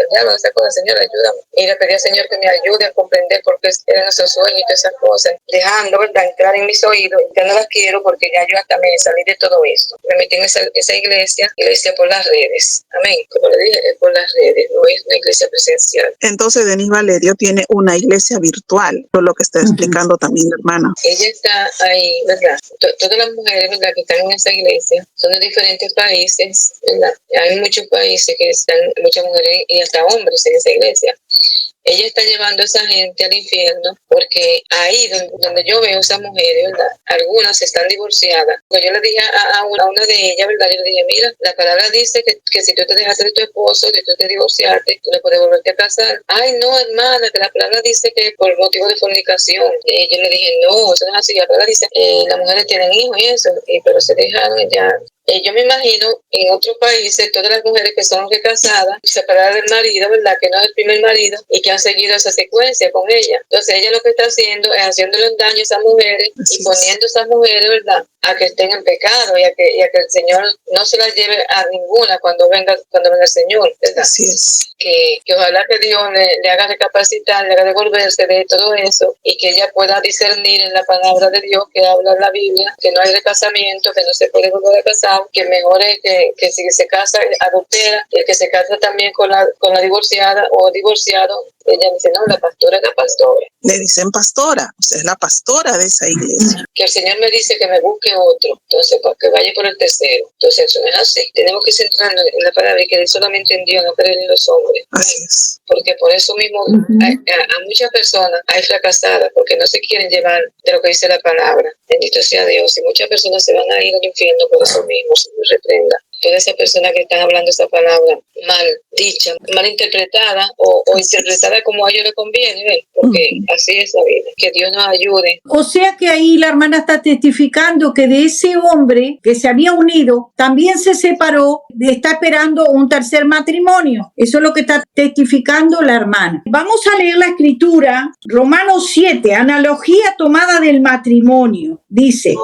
diablo, esa cosa, Señor, ayúdame. Y le pedí al Señor que me ayude a comprender por qué eran esos sueños y todas esas cosas, dejando, ¿verdad?, entrar en mis oídos. Ya no las quiero porque ya yo hasta me salí de todo eso. Me metí en esa iglesia por las redes. Amén. Como le dije, es por las redes, no es una iglesia presencial. Entonces, Denise Valerio tiene una iglesia virtual, por lo que está explicando también la hermana. Ella está ahí, ¿verdad? Todas las mujeres, ¿verdad?, que están en esa iglesia son de diferentes países, ¿verdad? Hay muchos países que están, muchas mujeres y hasta hombres en esa iglesia. Ella está llevando a esa gente al infierno porque ahí donde yo veo a esas mujeres, ¿verdad?, algunas están divorciadas. Cuando yo le dije a una de ellas, ¿verdad?, yo le dije, mira, la palabra dice que si tú te dejaste de tu esposo, si tú te divorciaste, tú no puedes volverte a casar. Ay, no, hermana, que la palabra dice que por motivo de fornicación. Yo le dije, no, eso no es así. La palabra dice, las mujeres tienen hijos y eso, pero se dejaron ya yo me imagino en otros países todas las mujeres que son casadas, separadas del marido, ¿verdad? Que no es el primer marido y que han seguido esa secuencia con ella. Entonces ella lo que está haciendo es haciéndole un daño a esas mujeres y poniendo a esas mujeres, ¿verdad?, a que estén en pecado y a que el Señor no se las lleve a ninguna cuando venga el Señor, ¿verdad? Así es. Que ojalá que Dios le haga recapacitar, le haga devolverse de todo eso y que ella pueda discernir en la palabra de Dios que habla en la Biblia, que no hay recasamiento, que no se puede volver a casar, que mejor es que si se casa adultera, el que se casa también con la divorciada o divorciado. Ella dice, no, la pastora es la pastora. Le dicen pastora, o sea, es la pastora de esa iglesia. Que el Señor me dice que me busque otro, entonces para que vaya por el tercero. Entonces eso no es así. Tenemos que centrarnos en la palabra y creer solamente en Dios, no creer en los hombres. Así es. Porque por eso mismo a muchas personas hay fracasadas, porque no se quieren llevar de lo que dice la palabra. Bendito sea Dios. Y muchas personas se van a ir al infierno por eso mismo, se les reprenda. Todas esas personas que están hablando esa palabra mal dicha, mal interpretada o interpretada como a ellos les conviene, ¿ven? Porque así es la vida. Que Dios nos ayude. O sea que ahí la hermana está testificando que de ese hombre que se había unido, también se separó, está esperando un tercer matrimonio. Eso es lo que está testificando la hermana. Vamos a leer la escritura, Romanos 7, analogía tomada del matrimonio. Dice,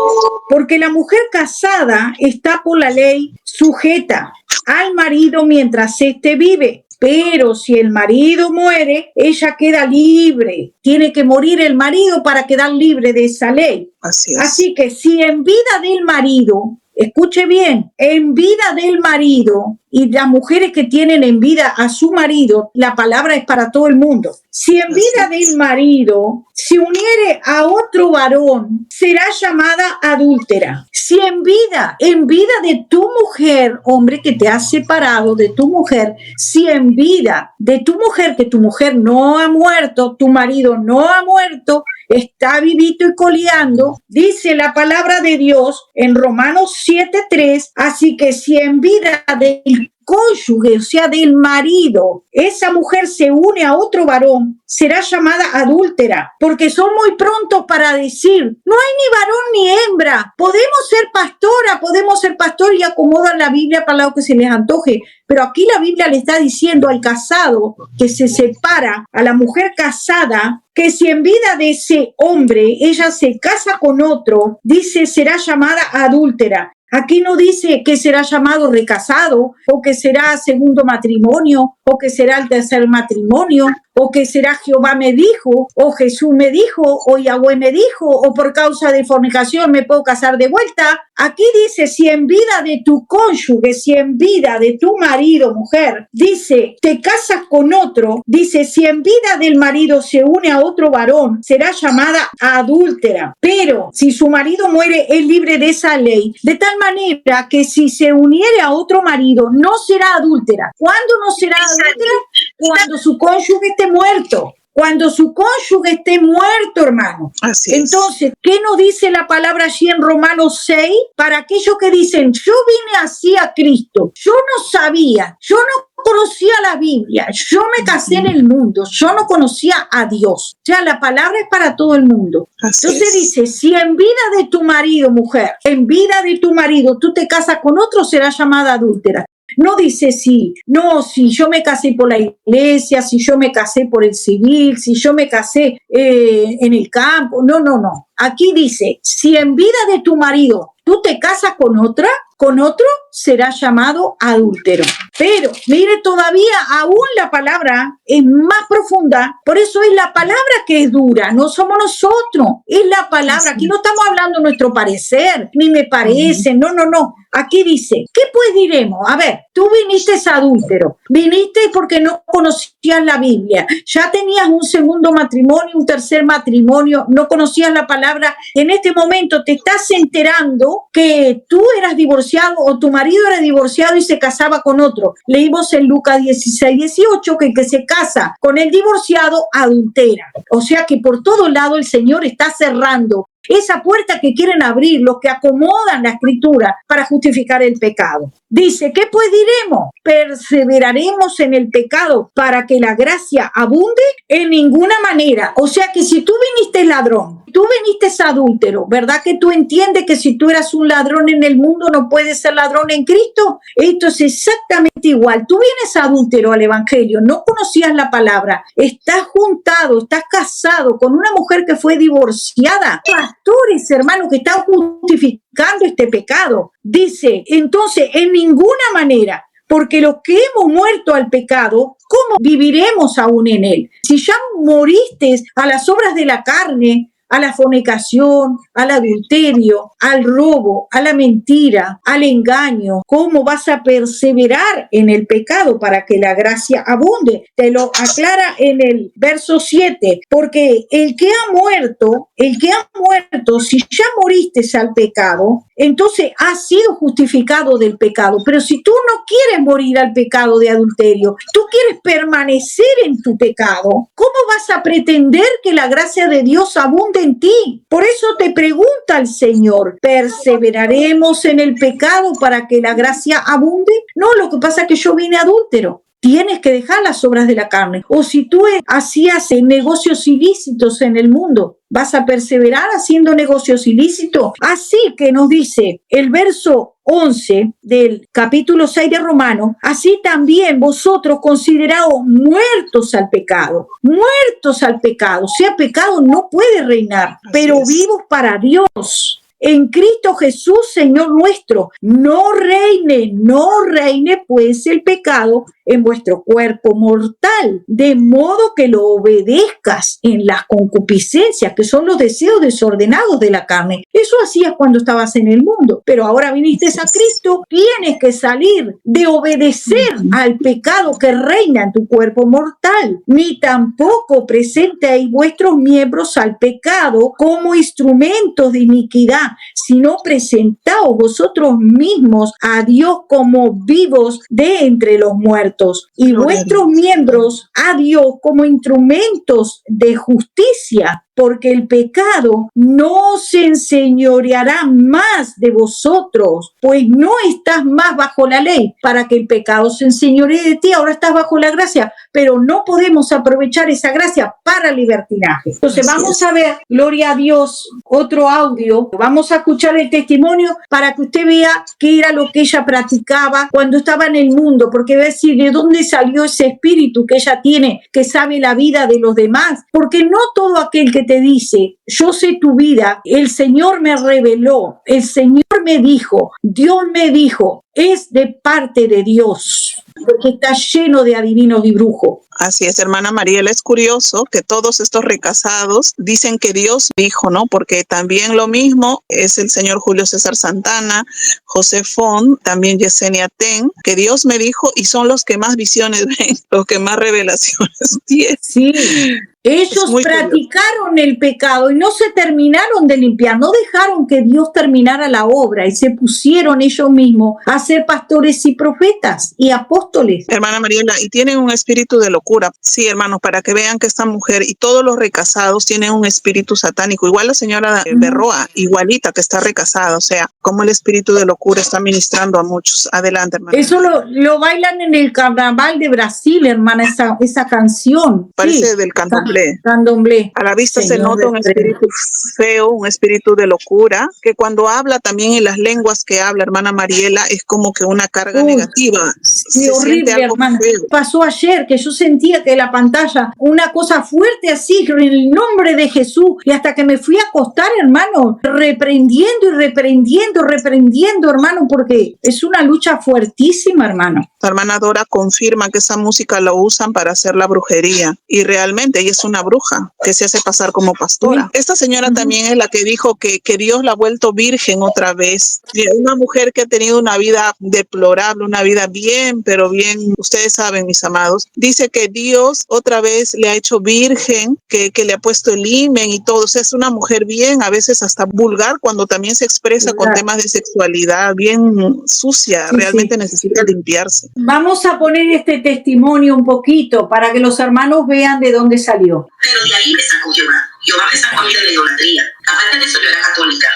porque la mujer casada está por la ley sujeta al marido mientras éste vive. Pero si el marido muere, ella queda libre. Tiene que morir el marido para quedar libre de esa ley. Así es. Así que si en vida del marido, escuche bien, en vida del marido, y las mujeres que tienen en vida a su marido, la palabra es para todo el mundo. Si en vida del marido se uniere a otro varón, será llamada adúltera. Si en vida de tu mujer, hombre que te has separado de tu mujer, si en vida de tu mujer, que tu mujer no ha muerto, tu marido no ha muerto, está vivito y coleando, dice la palabra de Dios en Romanos 7:3, así que si en vida del cónyuge, o sea, del marido, esa mujer se une a otro varón, será llamada adúltera, porque son muy prontos para decir, no hay ni varón ni hembra, podemos ser pastor y acomodan la Biblia para lo que se les antoje, pero aquí la Biblia le está diciendo al casado que se separa, a la mujer casada, que si en vida de ese hombre ella se casa con otro, dice, será llamada adúltera. Aquí no dice que será llamado recasado, o que será segundo matrimonio, o que será el tercer matrimonio, o que será Jehová me dijo, o Jesús me dijo, o Yahweh me dijo, o por causa de fornicación me puedo casar de vuelta. Aquí dice, si en vida de tu cónyuge, si en vida de tu marido, mujer, dice, te casas con otro, dice, si en vida del marido se une a otro varón, será llamada adúltera. Pero si su marido muere, es libre de esa ley, de tal manera que si se uniere a otro marido, no será adúltera. ¿Cuándo no será adúltera? Cuando su cónyuge esté muerto. Cuando su cónyuge esté muerto, hermano. Así es. Entonces, ¿qué nos dice la palabra allí en Romanos 6? Para aquellos que dicen, yo vine así a Cristo, yo no sabía, yo no conocía la Biblia, yo me casé en el mundo, yo no conocía a Dios. O sea, la palabra es para todo el mundo. Así Entonces dice, si en vida de tu marido, mujer, en vida de tu marido, tú te casas con otro, será llamada adúltera. No dice si yo me casé por la iglesia, si yo me casé por el civil, si yo me casé en el campo. No. Aquí dice, si en vida de tu marido tú te casas con otro será llamado adúltero. Pero, mire, todavía aún la palabra es más profunda, por eso es la palabra que es dura, no somos nosotros, es la palabra. Aquí no estamos hablando nuestro parecer, ni me parece, no. Aquí dice, ¿qué pues diremos? A ver, tú viniste adúltero, viniste porque no conocías la Biblia, ya tenías un segundo matrimonio, un tercer matrimonio, no conocías la palabra, en este momento te estás enterando que tú eras divorciado o tu marido era divorciado y se casaba con otro. Leímos en Lucas 16:18 que el que se casa con el divorciado adultera. O sea que por todo lado el Señor está cerrando esa puerta que quieren abrir los que acomodan la escritura para justificar el pecado. Dice, ¿qué pues diremos? ¿Perseveraremos en el pecado para que la gracia abunde? En ninguna manera. O sea que si tú viniste ladrón, tú viniste adúltero, ¿verdad que tú entiendes que si tú eras un ladrón en el mundo no puedes ser ladrón en Cristo? Esto es exactamente igual. Tú vienes adúltero al evangelio, no conocías la palabra, estás juntado, estás casado con una mujer que fue divorciada. Pastores, hermanos, que están justificando este pecado. Dice, entonces, en ninguna manera, porque los que hemos muerto al pecado, ¿cómo viviremos aún en él? Si ya moriste a las obras de la carne, a la fornicación, al adulterio, al robo, a la mentira, al engaño, ¿cómo vas a perseverar en el pecado para que la gracia abunde? Te lo aclara en el verso 7, porque el que ha muerto, si ya moriste al pecado, entonces has sido justificado del pecado. Pero si tú no quieres morir al pecado de adulterio, tú quieres permanecer en tu pecado, ¿cómo vas a pretender que la gracia de Dios abunde en ti? Por eso te pregunta el Señor, ¿perseveraremos en el pecado para que la gracia abunde? No, lo que pasa es que yo vine adúltero. Tienes que dejar las obras de la carne. O si tú hacías negocios ilícitos en el mundo, ¿vas a perseverar haciendo negocios ilícitos? Así que nos dice el verso 11 del capítulo 6 de Romanos, así también vosotros consideraos muertos al pecado. Muertos al pecado. O sea, pecado no puede reinar, pero vivos para Dios. En Cristo Jesús, Señor nuestro, no reine pues el pecado en vuestro cuerpo mortal, de modo que lo obedezcas en las concupiscencias, que son los deseos desordenados de la carne. Eso hacías cuando estabas en el mundo, pero ahora viniste a Cristo, tienes que salir de obedecer al pecado que reina en tu cuerpo mortal, ni tampoco presentéis vuestros miembros al pecado como instrumentos de iniquidad, sino presentaos vosotros mismos a Dios como vivos de entre los muertos, y vuestros miembros a Dios como instrumentos de justicia, porque el pecado no se enseñoreará más de vosotros, pues no estás más bajo la ley para que el pecado se enseñoree de ti. Ahora estás bajo la gracia, pero no podemos aprovechar esa gracia para libertinaje. Entonces vamos a ver, gloria a Dios, otro audio. Vamos a escuchar el testimonio para que usted vea qué era lo que ella practicaba cuando estaba en el mundo, porque va a decir de dónde salió ese espíritu que ella tiene, que sabe la vida de los demás, porque no todo aquel que te dice, yo sé tu vida, el Señor me reveló, el Señor me dijo, Dios me dijo, es de parte de Dios, porque está lleno de adivinos y brujos. Así es, hermana Mariela, es curioso que todos estos recasados dicen que Dios dijo, ¿no? Porque también lo mismo es el señor Julio César Santana, José Font, también Yesenia Ten, que Dios me dijo, y son los que más visiones ven, los que más revelaciones tienen. Sí. Ellos practicaron el pecado y no se terminaron de limpiar, no dejaron que Dios terminara la obra y se pusieron ellos mismos a ser pastores y profetas y apóstoles. Hermana Mariela, y tienen un espíritu de locura. Sí, hermanos, para que vean que esta mujer y todos los recasados tienen un espíritu satánico. Igual la señora Berroa, igualita que está recasada, o sea, como el espíritu de locura está ministrando a muchos. Adelante, hermana. Eso lo bailan en el carnaval de Brasil, hermana, esa canción. Parece del candomblé. Candomblé. A la vista se nota un espíritu feo, un espíritu de locura, que cuando habla también en las lenguas que habla, hermana Mariela, es como que una carga negativa. Sí, horrible, hermana. Pasó ayer que yo sentía que la pantalla, una cosa fuerte así, en el nombre de Jesús, y hasta que me fui a acostar, hermano, reprendiendo, hermano, porque es una lucha fuertísima, hermano. La hermana Dora confirma que esa música la usan para hacer la brujería, y realmente ella es una bruja que se hace pasar como pastora. Esta señora también es la que dijo que Dios la ha vuelto virgen otra vez. Una mujer que ha tenido una vida deplorable, una vida bien, pero bien, ustedes saben, mis amados, dice que Dios otra vez le ha hecho virgen, que le ha puesto el himen y todo. O sea, es una mujer bien, a veces hasta vulgar, cuando también se expresa con temas de sexualidad, bien sucia, realmente necesita limpiarse. Vamos a poner este testimonio un poquito para que los hermanos vean de dónde salió. Pero de ahí me sacó Jehová. Jehová me sacó a mí de la idolatría. Aparte de eso, yo era católica.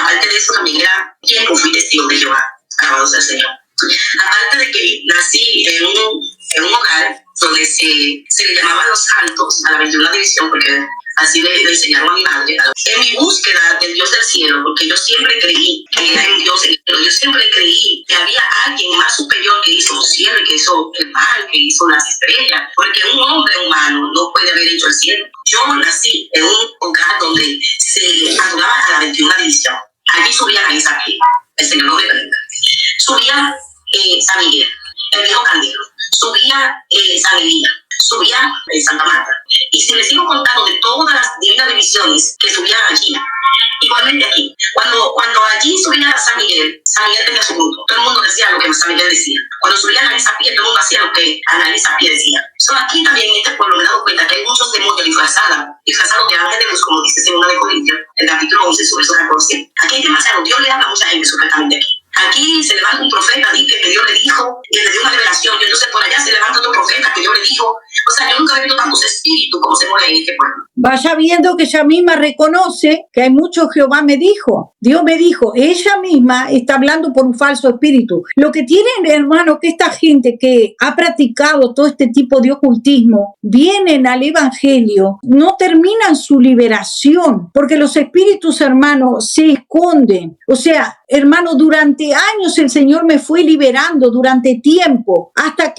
Aparte de eso, también era tiempo fui testigo de Jehová. Alabado sea el Señor. Aparte de que nací en un hogar donde se le llamaban los altos a la 21 división, porque así le enseñaron a mi madre. En mi búsqueda del Dios del cielo, porque yo siempre creí que era un Dios del cielo, yo siempre creí que había alguien más superior que hizo un cielo, que hizo el mar, que hizo las estrellas, porque un hombre humano no puede haber hecho el cielo. Yo nací en un hogar donde se adoraba a la 21 división. Allí subían a esa pie, el Señor no le bendiga. Subía San Miguel, el viejo Candelo, subía San Elías, subía Santa Marta. Y si les sigo contando de todas las divinas divisiones que subían allí, igualmente aquí, cuando allí subía San Miguel tenía su grupo. Todo el mundo decía lo que San Miguel decía. Cuando subía Anaí Sapie, todo el mundo hacía lo que Anaí Sapie decía. Aquí también en este pueblo me he dado cuenta que hay muchos demonios disfrazados de ángeles de luz, como dice 2 de Corintios, el capítulo 11, su verso 14. Aquí hay demasiado. Dios le habla a mucha gente supuestamente aquí. Aquí se levanta un profeta, dice que Dios le dijo, y le dio una revelación, y entonces por allá se levanta otro profeta que Dios le dijo. O sea, yo nunca he visto tantos espíritus como se mueven en este pueblo. Vaya viendo que ella misma reconoce que hay mucho Jehová me dijo, Dios me dijo, ella misma está hablando por un falso espíritu. Lo que tienen, hermano, que esta gente que ha practicado todo este tipo de ocultismo, vienen al evangelio, no terminan su liberación, porque los espíritus, hermano, se esconden. O sea, hermano, durante años el Señor me fue liberando, durante tiempo, hasta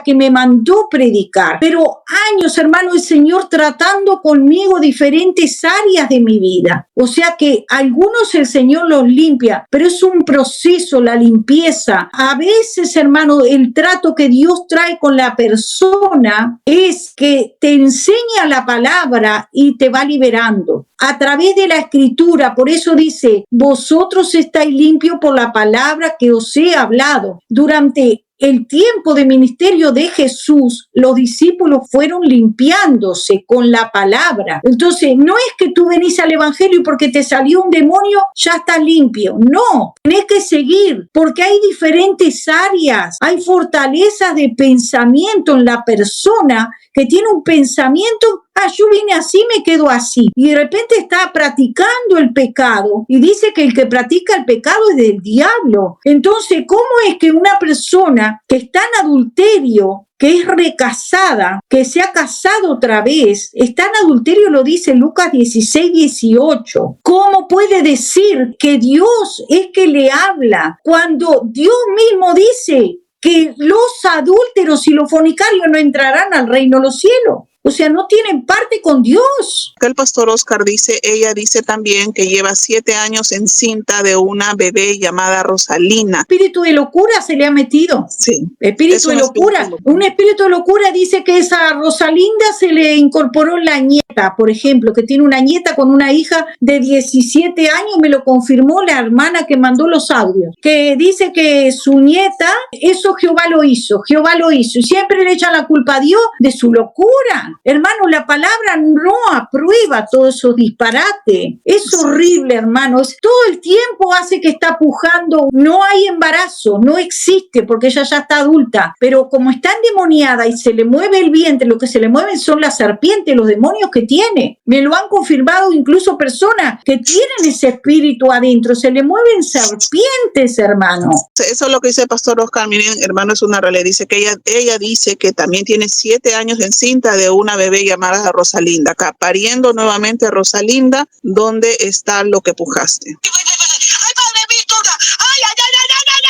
que me mandó predicar. Pero años, hermano, el Señor tratando conmigo diferentes áreas de mi vida. O sea que algunos el Señor los limpia, pero es un proceso, la limpieza. A veces, hermano, el trato que Dios trae con la persona es que te enseña la palabra y te va liberando a través de la escritura. Por eso dice, vosotros estáis limpios por la palabra que os he hablado. Durante el tiempo de ministerio de Jesús, los discípulos fueron limpiándose con la palabra. Entonces, no es que tú venís al evangelio y porque te salió un demonio, ya estás limpio. No, tenés que seguir, porque hay diferentes áreas, hay fortalezas de pensamiento en la persona que tiene un pensamiento, yo vine así, me quedo así. Y de repente está practicando el pecado. Y dice que el que practica el pecado es del diablo. Entonces, ¿cómo es que una persona que está en adulterio, que es recasada, que se ha casado otra vez, está en adulterio, lo dice Lucas 16:18. ¿Cómo puede decir que Dios es que le habla cuando Dios mismo dice que los adúlteros y los fornicarios no entrarán al reino de los cielos? O sea, no tienen parte con Dios. El pastor Oscar dice, ella dice también que lleva 7 años encinta de una bebé llamada Rosalina. Espíritu de locura se le ha metido. Sí. Espíritu de locura. Un espíritu de locura dice que esa Rosalinda se le incorporó la nieta, por ejemplo, que tiene una nieta con una hija de 17 años, me lo confirmó la hermana que mandó los audios, que dice que su nieta, eso Jehová lo hizo, y siempre le echan la culpa a Dios de su locura. Hermano, la palabra no aprueba todos esos disparates. Es horrible, hermano. Todo el tiempo hace que está pujando. No hay embarazo, no existe porque ella ya está adulta. Pero como está endemoniada y se le mueve el vientre, lo que se le mueven son las serpientes, los demonios que tiene. Me lo han confirmado incluso personas que tienen ese espíritu adentro. Se le mueven serpientes, hermano. Eso es lo que dice el pastor Oscar. Miren, hermano, es una realidad. Dice que ella dice que también tiene 7 años encinta de una bebé llamada Rosalinda, acá pariendo nuevamente a Rosalinda, ¿dónde está lo que pujaste? ¡Ay, padre, víctor! ¡Ay, ay, ay, ay, ay,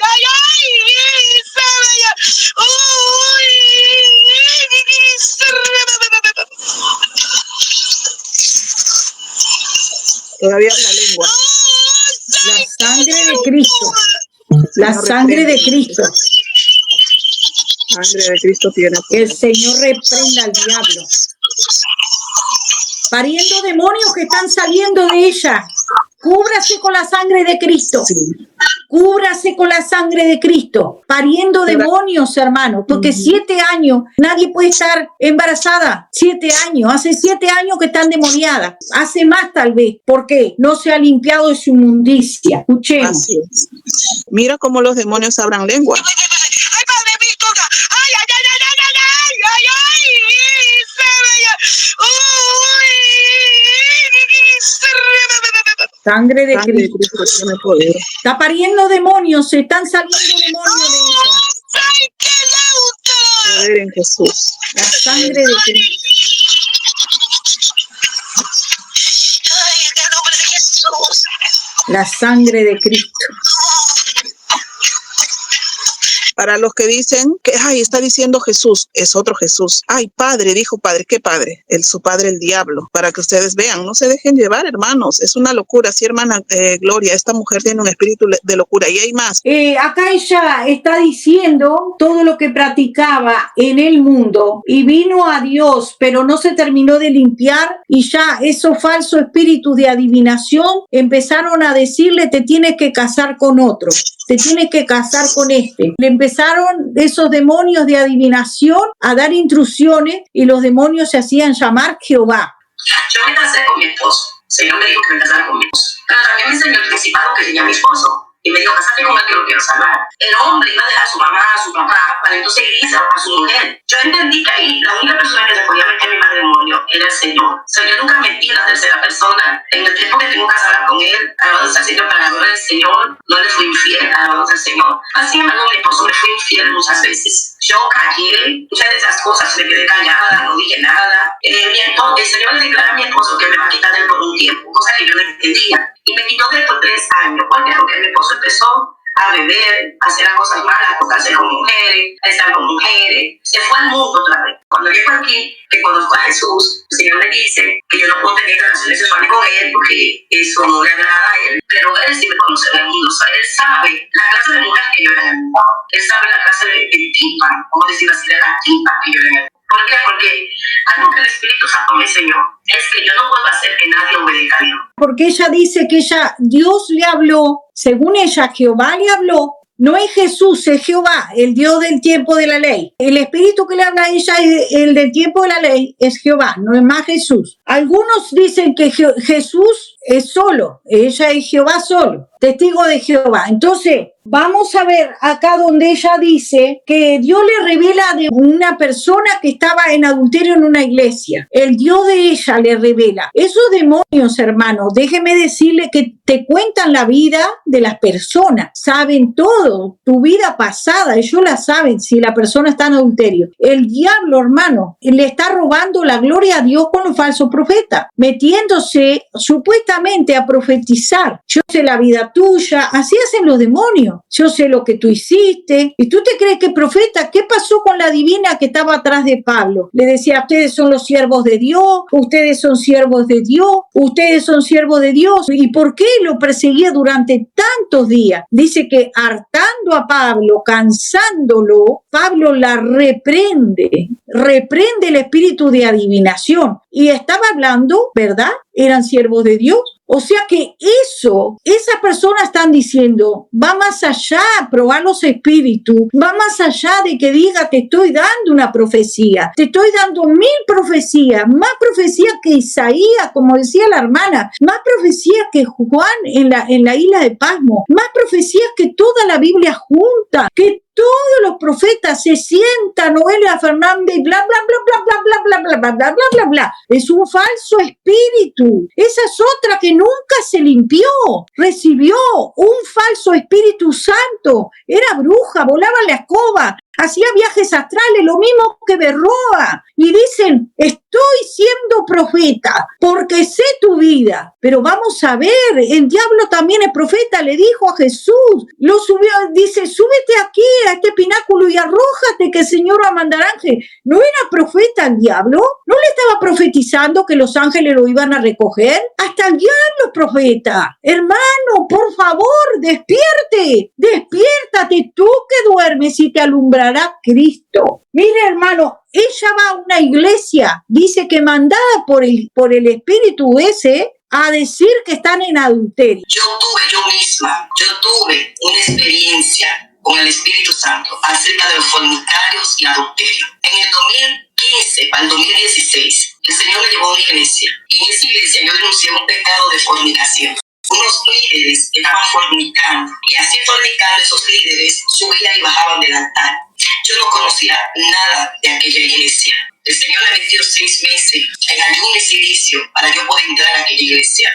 ay, ay, Todavía la lengua. La sangre de Cristo. La sangre de Cristo. Sangre de Cristo tiene. Que el Señor reprenda al diablo. Pariendo demonios que están saliendo de ella. Cúbrase con la sangre de Cristo. Sí. Cúbrase con la sangre de Cristo. Pariendo demonios, hermano. Porque 7 años, nadie puede estar embarazada. 7 años. Hace 7 años que están demoniadas. Hace más tal vez. ¿Por qué? No se ha limpiado de su inmundicia. Escuchemos. Así es. Mira cómo los demonios abran lengua. ¡Ay, padre, víctor! ¡Ay, ay, ay, ay, ay, ay, ay, ay! Sangre de Sangre de Cristo. Cristo tiene poder. Está pariendo demonios, se están saliendo demonios de ella. Poder en Jesús. La sangre de Cristo. Ay, en el nombre de Jesús. La sangre de Cristo. Para los que dicen que, ay, está diciendo Jesús, es otro Jesús. Ay, padre, dijo padre. ¿Qué padre? Su padre, el diablo. Para que ustedes vean, no se dejen llevar, hermanos. Es una locura. Sí, hermana Gloria, esta mujer tiene un espíritu de locura. Y hay más. Acá ella está diciendo todo lo que practicaba en el mundo y vino a Dios, pero no se terminó de limpiar y ya esos falsos espíritus de adivinación empezaron a decirle: te tienes que casar con otro, te tienes que casar con este. Le empezaron esos demonios de adivinación a dar instrucciones y los demonios se hacían llamar Jehová. Yo me casé con mi esposo. El Señor me dijo que me casara con mi esposo. Pero también me enseñó el principado que tenía mi esposo. Y me dijo: casate con el que lo quiero salvar. El hombre iba a dejar a su mamá, a su papá, para entonces irse a su mujer. Yo entendí que ahí la única persona que se podía meter en mi matrimonio era el Señor. O sea, yo nunca metí a la tercera persona. En el tiempo que tengo casada con él, alabado sea el Señor, para la gloria del Señor, no le fui infiel, alabado sea el Señor. Así, hermano, mi esposo me fue infiel muchas veces. Yo callé muchas de esas cosas, me quedé callada, no dije nada. El Señor le declara a mi esposo que me va a quitar de él por un tiempo, cosa que yo no entendía. Y me quitó de él por 3 años. ¿Por qué? Porque mi esposo empezó a beber, a hacer cosas malas, a acostarse con mujeres, a estar con mujeres. Se fue al mundo otra vez. Cuando llego aquí, que conozco a Jesús, el Señor me dice que yo no puedo tener relaciones sexuales con él porque eso no le agrada a él. Pero él sí me conoce en el mundo. O sea, él sabe la clase de mujer que yo era en el mundo. Él sabe la clase de tipa, como decir así, de la tipa que yo era en el mundo. ¿Por qué? Porque algo que el Espíritu Santo me enseñó es que yo no puedo hacer que nadie obedezca a Dios. Porque ella dice que Dios le habló, según ella, Jehová le habló. No es Jesús, es Jehová, el Dios del tiempo de la ley. El espíritu que le habla a ella, el del tiempo de la ley, es Jehová, no es más Jesús. Algunos dicen que Jesús es solo, ella es Jehová solo, testigo de Jehová. Entonces, vamos a ver acá donde ella dice que Dios le revela de una persona que estaba en adulterio en una iglesia. El Dios de ella le revela. Esos demonios, hermanos, déjeme decirle que te cuentan la vida de las personas. Saben todo, tu vida pasada, ellos la saben si la persona está en adulterio. El diablo, hermano, le está robando la gloria a Dios con los falsos profetas, metiéndose supuestamente a profetizar. Yo sé la vida tuya, así hacen los demonios. Yo sé lo que tú hiciste. ¿Y tú te crees que profeta? ¿Qué pasó con la divina que estaba atrás de Pablo? Le decía: ustedes son los siervos de Dios, ustedes son siervos de Dios, ustedes son siervos de Dios. ¿Y por qué lo perseguía durante tantos días? Dice que hartando a Pablo, cansándolo, Pablo la reprende el espíritu de adivinación. Y estaba hablando, ¿verdad? Eran siervos de Dios. O sea que esas personas están diciendo, va más allá, probar los espíritus, va más allá de que diga: te estoy dando una profecía, te estoy dando 1000 profecías, más profecías que Isaías, como decía la hermana, más profecías que Juan en la isla de Pasmo, más profecías que toda la Biblia junta, que todos los profetas se sientan, Noelia Fernández, bla, bla, bla, bla, bla, bla, bla, bla, bla, bla, bla, bla, bla. Es un falso espíritu. Esa es otra que nunca se limpió. Recibió un falso Espíritu Santo. Era bruja, volaba la escoba, hacía viajes astrales, lo mismo que Berroa. Y dicen: estoy siendo profeta porque sé tu vida. Pero vamos a ver, el diablo también es profeta, le dijo a Jesús. Lo subió, dice: súbete aquí a este pináculo y arrójate que el Señor va a mandar ángeles. ¿No era profeta el diablo? ¿No le estaba profetizando que los ángeles lo iban a recoger? Hasta el diablo es profeta. Hermano, por favor, despiértate tú que duermes y te alumbrará Cristo. Mire, hermano, ella va a una iglesia, dice que mandada por el espíritu ese, a decir que están en adulterio. Yo tuve una experiencia con el Espíritu Santo acerca de los fornicarios y adulterios. En el 2015 para el 2016, el Señor me llevó a una iglesia y en esa iglesia yo denuncié un pecado de fornicación. Unos líderes estaban fornicando y así fornicando esos líderes subían y bajaban del altar. Yo no conocía nada de aquella iglesia. El Señor me metió 6 meses en ayuno y silicio para yo poder entrar a aquella iglesia.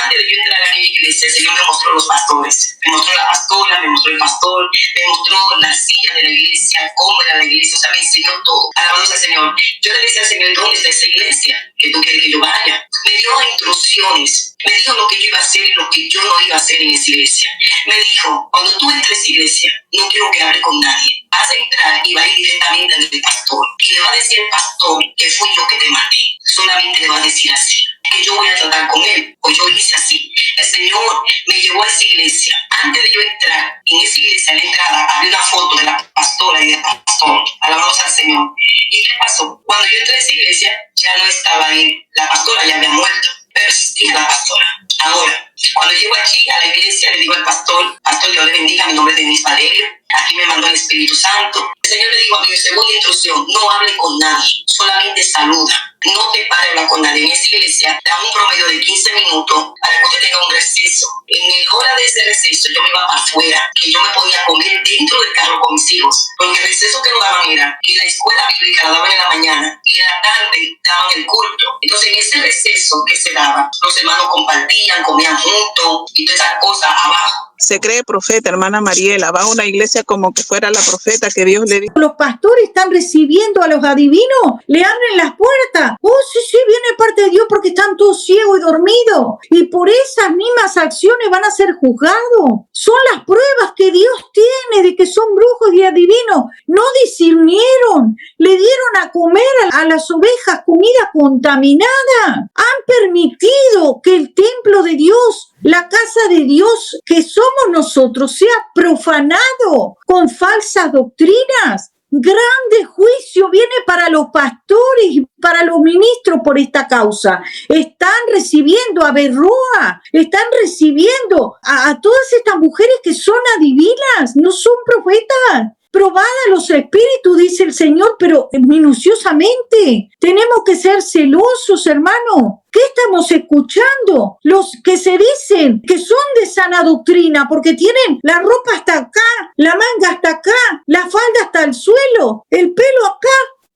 Antes de yo entrar a aquella iglesia, el Señor me mostró los pastores, me mostró la pastora, me mostró el pastor, me mostró la silla de la iglesia, cómo era la iglesia, o sea, me enseñó todo. Alabado sea el Señor. Yo le decía al Señor, ¿dónde está esa iglesia que tú quieres que yo vaya? Me dio instrucciones, me dijo lo que yo iba a hacer y lo que yo no iba a hacer en esa iglesia. Me dijo, cuando tú entres a esa iglesia, no quiero que hable con nadie. Vas a entrar y va a ir directamente al pastor. Y le va a decir al pastor que fui yo que te mandé. Solamente le va a decir así, que yo voy a tratar con él, o yo hice así. El Señor me llevó a esa iglesia. Antes de yo entrar, en esa iglesia, en la entrada, había una foto de la pastora y del pastor. Alabamos al Señor. ¿Y qué pasó? Cuando yo entré a esa iglesia, ya no estaba él. La pastora ya había muerto, pero existía la pastora. Ahora, cuando llego allí a la iglesia, le digo al pastor, Dios le bendiga, mi nombre es Denise Valerio, aquí me mandó el Espíritu Santo. El Señor le dijo a mi segunda instrucción, no hable con nadie, solamente saluda. No te pare a hablar con nadie. En esa iglesia da un promedio de 15 minutos para que usted tenga un receso. En la hora de ese receso yo me iba para afuera, que yo me podía comer dentro del carro con mis hijos. Porque el receso que nos daban era que la escuela bíblica la daban en la mañana y en la tarde daban el culto. Entonces en ese receso que se daba, los hermanos compartían, comían juntos y todas esas cosas abajo. Se cree profeta, hermana Mariela, va a una iglesia como que fuera la profeta que Dios le dijo. Los pastores están recibiendo a los adivinos, le abren las puertas. Oh, sí, viene parte de Dios porque están todos ciegos y dormidos. Y por esas mismas acciones van a ser juzgados. Son las pruebas que Dios tiene de que son brujos y adivinos. No discernieron, le dieron a comer a las ovejas comida contaminada. Han permitido que el templo de Dios, la casa de Dios que somos nosotros, sea profanado con falsas doctrinas. Grande juicio viene para los pastores y para los ministros por esta causa. Están recibiendo a Berroa, están recibiendo a todas estas mujeres que son adivinas, no son profetas. Probad a los espíritus, dice el Señor, pero minuciosamente. Tenemos que ser celosos, hermano. ¿Qué estamos escuchando? Los que se dicen que son de sana doctrina porque tienen la ropa hasta acá, la manga hasta acá, la falda hasta el suelo, el pelo acá,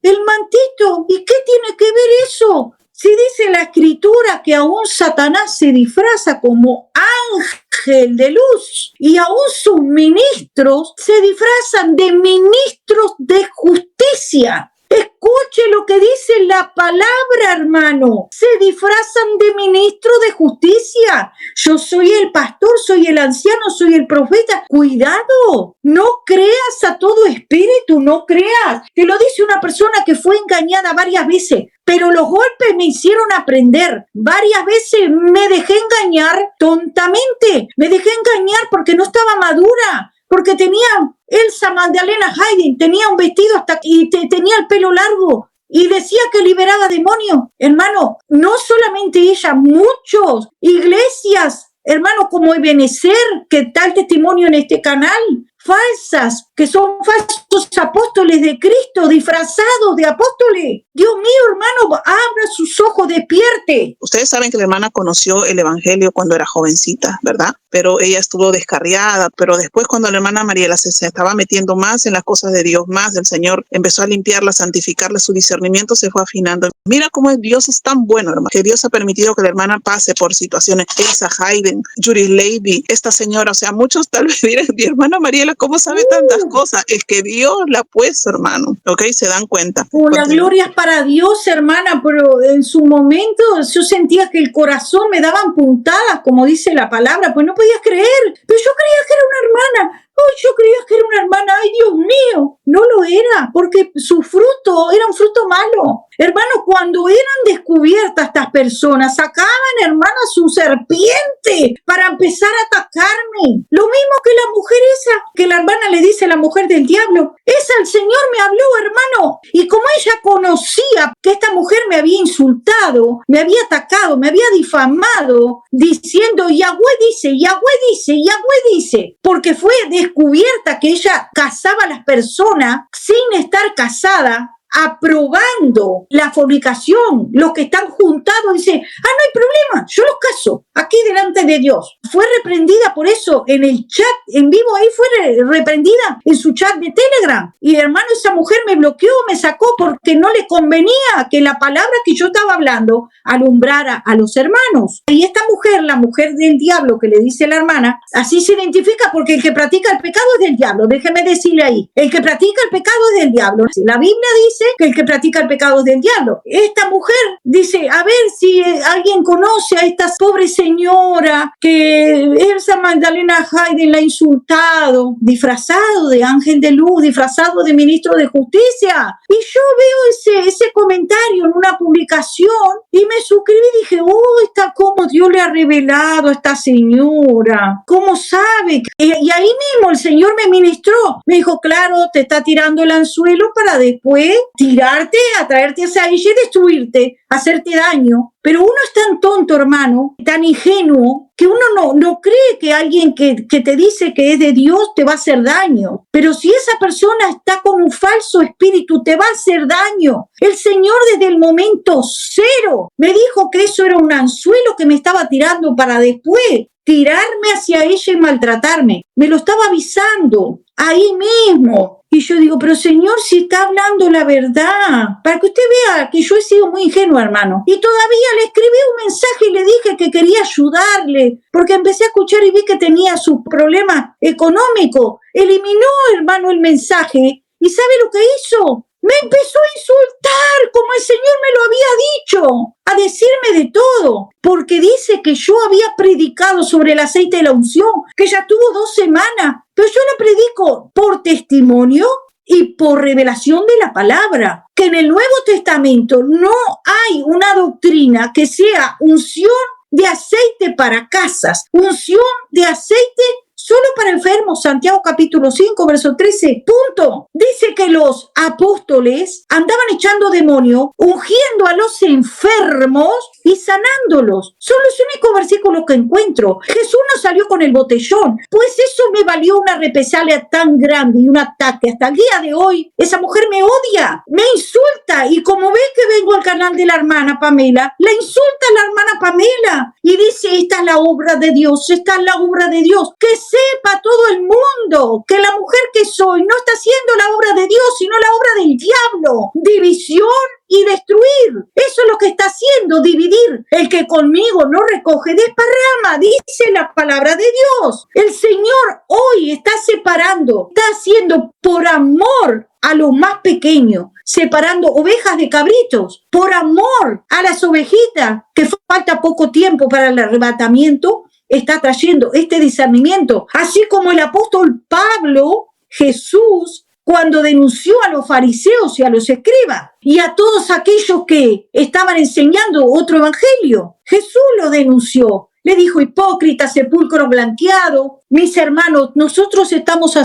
el mantito. ¿Y qué tiene que ver eso? Si dice la Escritura que aún Satanás se disfraza como ángel de luz y aún sus ministros se disfrazan de ministros de justicia. Escuche lo que dice la palabra, hermano. Se disfrazan de ministro de justicia. Yo soy el pastor, soy el anciano, soy el profeta. Cuidado, no creas a todo espíritu, no creas. Te lo dice una persona que fue engañada varias veces, pero los golpes me hicieron aprender. Varias veces me dejé engañar tontamente. Me dejé engañar porque no estaba madura. Porque tenía Elsa Magdalena Haydn, tenía un vestido hasta y tenía el pelo largo y decía que liberaba demonios. Hermano, no solamente ella, muchos iglesias, hermano, como Ebenecer, que da el testimonio en este canal, falsas, que son falsos apóstoles de Cristo, disfrazados de apóstoles. Dios mío, hermano, abra sus ojos, despierte. Ustedes saben que la hermana conoció el evangelio cuando era jovencita, ¿verdad? Pero ella estuvo descarriada, pero después cuando la hermana Mariela se estaba metiendo más en las cosas de Dios, más del Señor, empezó a limpiarla, santificarle, su discernimiento se fue afinando. Mira cómo Dios es tan bueno, hermano, que Dios ha permitido que la hermana pase por situaciones. Elsa Haydn, Judy Levy, esta señora, o sea, muchos tal vez dirán, mi hermana Mariela, ¿cómo sabe tantas cosas? Es que Dios la ha puesto, hermano, ¿ok? Se dan cuenta. La gloria es para Dios, hermana, pero en su momento yo sentía que el corazón me daban puntadas, como dice la palabra, pues no podías creer, pero yo creía que era una hermana. Oh, yo creía que era una hermana, ay Dios mío, no lo era, porque su fruto era un fruto malo. Hermano, cuando eran descubiertas estas personas, sacaban, hermana, su serpiente para empezar a atacarme. Lo mismo que la mujer esa, que la hermana le dice a la mujer del diablo, esa el Señor me habló, hermano. Y como ella conocía que esta mujer me había insultado, me había atacado, me había difamado, diciendo, Yahweh dice, Yahweh dice, Yahweh dice, porque fue descubierta que ella casaba a las personas sin estar casada. aprobando la fornicación, los que están juntados, dice, no hay problema, yo los caso, aquí delante de Dios. Fue reprendida por eso en el chat, en vivo, ahí fue reprendida en su chat de Telegram. Y hermano, esa mujer me bloqueó, me sacó porque no le convenía que la palabra que yo estaba hablando alumbrara a los hermanos. Y esta mujer, la mujer del diablo que le dice la hermana, así se identifica porque el que practica el pecado es del diablo, déjeme decirle ahí, el que practica el pecado es del diablo. La Biblia dice que el que practica el pecado es del diablo. Esta mujer dice, a ver si alguien conoce a esta pobre señora que Elsa Magdalena Hayden la ha insultado, disfrazado de ángel de luz, disfrazado de ministro de justicia. Y yo veo ese comentario en una publicación y me suscribí y dije, está como Dios le ha revelado a esta señora, ¿cómo sabe? Y ahí mismo el Señor me ministró, me dijo, claro, te está tirando el anzuelo para después tirarte, atraerte hacia ella y destruirte, hacerte daño. Pero uno es tan tonto, hermano, tan ingenuo, que uno no cree que alguien que te dice que es de Dios te va a hacer daño. Pero si esa persona está con un falso espíritu, te va a hacer daño. El Señor desde el momento cero me dijo que eso era un anzuelo que me estaba tirando para después tirarme hacia ella y maltratarme. Me lo estaba avisando ahí mismo. Y yo digo, pero Señor, si está hablando la verdad, para que usted vea que yo he sido muy ingenua, hermano. Y todavía le escribí un mensaje y le dije que quería ayudarle, porque empecé a escuchar y vi que tenía sus problemas económicos. Eliminó, hermano, el mensaje. ¿Y sabe lo que hizo? Me empezó a insultar como el Señor me lo había dicho, a decirme de todo, porque dice que yo había predicado sobre el aceite de la unción, que ya tuvo 2 semanas, pero yo la predico por testimonio y por revelación de la palabra, que en el Nuevo Testamento no hay una doctrina que sea unción de aceite para casas, unción de aceite solo para enfermos. Santiago capítulo 5, verso 13, punto. Dice que los apóstoles andaban echando demonios, ungiendo a los enfermos y sanándolos. Son los únicos versículos que encuentro. Jesús no salió con el botellón, pues eso me valió una represalia tan grande y un ataque. Hasta el día de hoy, esa mujer me odia, me insulta, y como ve que vengo al canal de la hermana Pamela, la insulta a la hermana Pamela y dice, esta es la obra de Dios, esta es la obra de Dios. Que sepa todo el mundo que la mujer que soy no está haciendo la obra de Dios, sino la obra del diablo. División y destruir. Eso es lo que está haciendo, dividir. El que conmigo no recoge, desparrama, dice la palabra de Dios. El Señor hoy está separando, está haciendo por amor a lo más pequeño, separando ovejas de cabritos, por amor a las ovejitas, que falta poco tiempo para el arrebatamiento. Está trayendo este discernimiento, así como el apóstol Pablo, Jesús, cuando denunció a los fariseos y a los escribas y a todos aquellos que estaban enseñando otro evangelio. Jesús lo denunció, le dijo, hipócrita, sepulcro blanqueado. Mis hermanos, nosotros estamos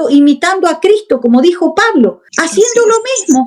imitando a Cristo, como dijo Pablo, haciendo lo mismo,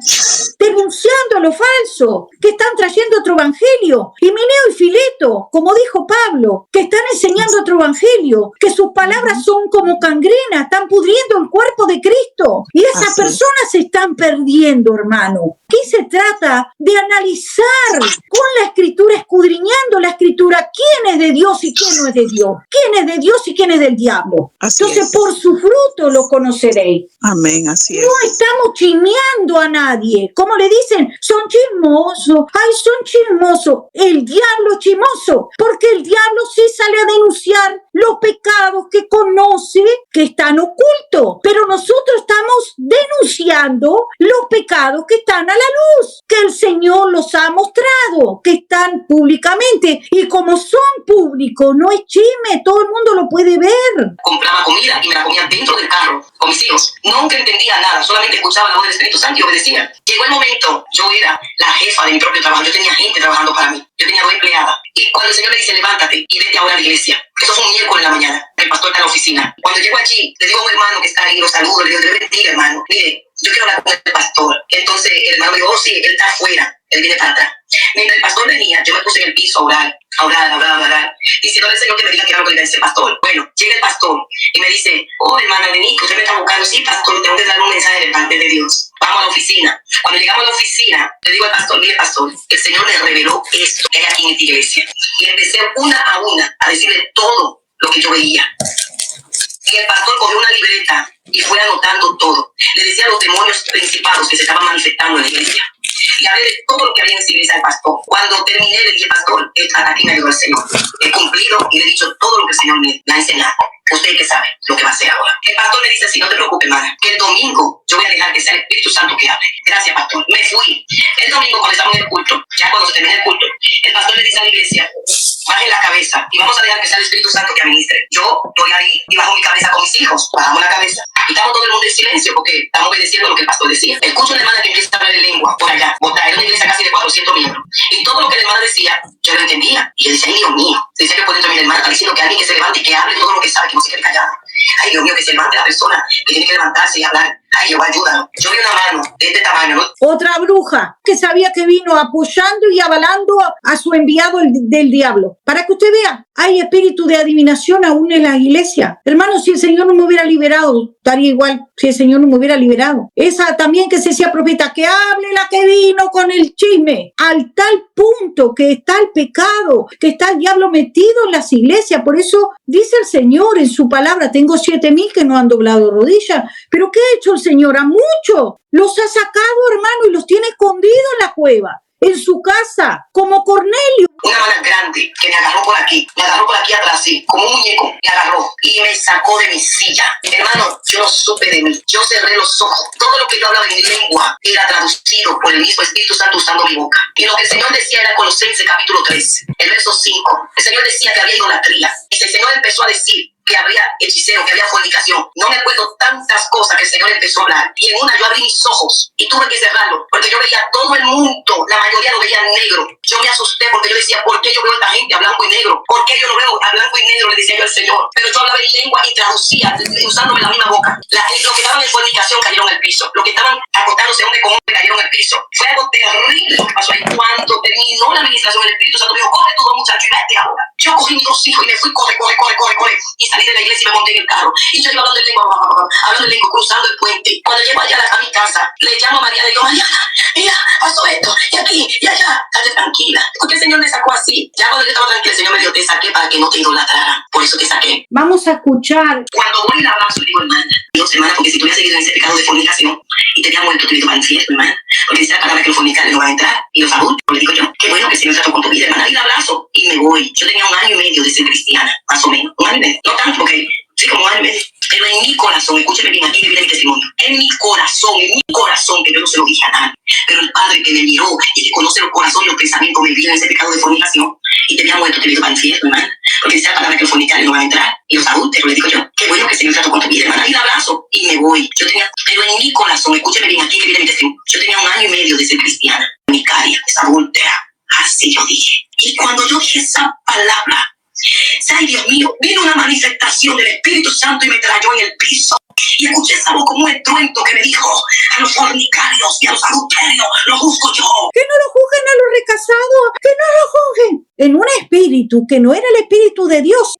denunciando a lo falso, que están trayendo otro evangelio. Himeneo y Fileto, como dijo Pablo, que están enseñando otro evangelio, que sus palabras son como cangrena, están pudriendo el cuerpo de Cristo. Y esas personas se están perdiendo, hermano. Aquí se trata de analizar con la Escritura, escudriñando la Escritura, quién es de Dios y quién no es de Dios, quién es de Dios y quién es del diablo. Entonces, por su fruto lo conoceréis. Amén, así es. No estamos chismeando a nadie. Como le dicen, son chismosos. Ay, son chismosos. El diablo es chismoso, porque el diablo sí sale a denunciar los pecados que conoce que están ocultos. Pero nosotros estamos denunciando los pecados que están a la luz, que el Señor los ha mostrado, que están públicamente. Y como son públicos, no es chisme, todo el mundo lo puede ver. Compraba comida y me la comía dentro del carro con mis hijos. Nunca entendía nada, solamente escuchaba la voz del Espíritu Santo y obedecía. Llegó el momento, yo era la jefa de mi propio trabajo, yo tenía gente trabajando para mí, yo tenía 2 empleadas. Y cuando el Señor me dice, levántate y vete ahora a la iglesia, eso fue un miércoles en la mañana, el pastor está en la oficina. Cuando llego allí, le digo a un hermano que está ahí, lo saludo, le digo, Dios bendiga, hermano, mire, yo quiero hablar con el pastor. Entonces el hermano me dijo, sí, él está afuera. él viene para atrás. Mientras el pastor venía, yo me puse en el piso a orar, diciéndole al Señor que me diga que era lo que le dice el pastor. Bueno, llega el pastor y me dice, oh, hermana Benico, usted me está buscando. Sí, pastor, tengo que dar un mensaje de parte de Dios. Vamos a la oficina. Cuando llegamos a la oficina, le digo al pastor, mire, pastor, el Señor me reveló esto que hay aquí en esta iglesia. Y empecé una a decirle todo lo que yo veía. Y el pastor cogió una libreta y fue anotando todo. Le decía a los demonios principados que se estaban manifestando en la iglesia. Y hablé de todo lo que había en esa iglesia al pastor. Cuando terminé, le dije, pastor, hasta aquí me ayudó el Señor. He cumplido y le he dicho todo lo que el Señor me ha enseñado. Usted que sabe lo que va a hacer ahora. El pastor me dice, sí, no te preocupes, hermana, que el domingo yo voy a dejar que sea el Espíritu Santo que hable. Gracias, pastor. Me fui. El domingo, cuando estamos en el culto, ya cuando se termina el culto, el pastor le dice a la iglesia, bajen la cabeza y vamos a dejar que sea el Espíritu Santo que administre. Yo estoy ahí y bajo mi cabeza con mis hijos. Bajamos la cabeza. Y estamos todo el mundo en silencio porque estamos obedeciendo lo que el pastor decía. Escucho a la hermana que empieza a hablar en lengua por allá. Era una iglesia casi de 400 miembros. Y todo lo que la hermana decía, yo lo entendía. Y yo decía, ay, Dios mío. Decía que por dentro de mi hermana está diciendo que alguien que se levante y que hable todo lo que sabe, que no se quede callado. Ay, Dios mío, que se levante la persona que tiene que levantarse y hablar. Ay, Jehová, ayúdalo. Yo vi una mano de este tamaño, ¿no? Otra bruja que sabía que vino apoyando y avalando a su enviado del diablo. Para que usted vea, hay espíritu de adivinación aún en la iglesia. Hermano, si el Señor no me hubiera liberado, estaría igual si el Señor no me hubiera liberado. Esa también que se decía profeta, que hable la que vino con el chisme. Al tal punto que está el pecado, que está el diablo metido en las iglesias. Por eso dice el Señor en su palabra, tengo 7,000 que no han doblado rodillas. ¿Pero qué ha hecho el Señor? A muchos los ha sacado, hermano, y los tiene escondidos en la cueva, en su casa, como Cornelio. Una mano grande que me agarró por aquí atrás, así, como un muñeco, me agarró y me sacó de mi silla. Hermano, yo no supe de mí, yo cerré los ojos. Todo lo que yo hablaba en lengua era traducido por el mismo Espíritu Santo usando mi boca. Y lo que el Señor decía era Colosenses capítulo 3, el verso 5. El Señor decía que había idolatría. Y el Señor empezó a decir que había hechicero, que había fornicación. No me acuerdo tantas cosas que el Señor empezó a hablar. Y en una yo abrí mis ojos y tuve que cerrarlo, porque yo veía todo el mundo, la mayoría lo veía negro. Yo me asusté porque yo decía, ¿por qué yo veo a esta gente a blanco y negro? ¿Por qué yo no veo a blanco y negro? Le decía yo al Señor. Pero yo hablaba en lengua y traducía, usándome la misma boca. Los que estaban en fornicación cayeron al piso. Los que estaban acostándose hombre con hombre cayeron al piso. Fue algo terrible lo que pasó ahí. Cuando terminó la administración, el Espíritu Santo me dijo, corre todo muchacho y vete ahora. Yo cogí mis 2 hijos y me fui, corre. Y salí de la iglesia y me monté en el carro. Y yo iba hablando en lengua, cruzando el puente. Cuando llego allá a mi casa, le llamo a Mariana y digo, Mariana, mira, pasó esto, y aquí, y allá. Estate tranquila. Porque el Señor me sacó así. Ya cuando yo estaba tranquila, el Señor me dijo, te saqué para que no te idolatraran. Por eso te saqué. Vamos a escuchar. Cuando voy y la abrazo, le digo, hermana, porque si tú hubieras seguido en ese pecado de fornicación y te habías muerto, te hubiera ido para el infierno, hermana. Porque dice la palabra que los fornicarios no van a entrar. Y los adultos, le digo yo, qué bueno que el Señor trató con tu vida, hermana. Y la abrazo y me voy. Yo tenía 1 año y medio de ser cristiana, más o menos. 1 año y medio. No tanto, porque sí, como 1 año y medio. Pero en mi corazón, escúcheme bien, aquí viene mi testimonio. En mi corazón, que yo no se lo dije a nadie. Pero el Padre que me miró y que conoce los corazones y los pensamientos me vio en ese pecado de fornicación y te había muerto, te hubiera ido para el infierno, hermana. Porque dice la palabra que los fornicarios no van a entrar. Y los adúlteros, le digo yo, qué bueno que el Señor trató con tu vida, hermana. Y la abrazo y me voy. Pero en mi corazón, escúcheme bien, aquí que viene mi testimonio. Yo tenía 1 año y medio de ser cristiana, fornicaria, adúltera. Así yo dije. Y cuando yo dije esa palabra, ay, Dios mío, vino una manifestación del Espíritu Santo y me trayó en el piso. Y escuché esa voz como un estruendo que me dijo, a los fornicarios y a los adulterios los juzgo yo. Que no lo juzguen a los recasados, que no lo juzguen. En un espíritu que no era el Espíritu de Dios,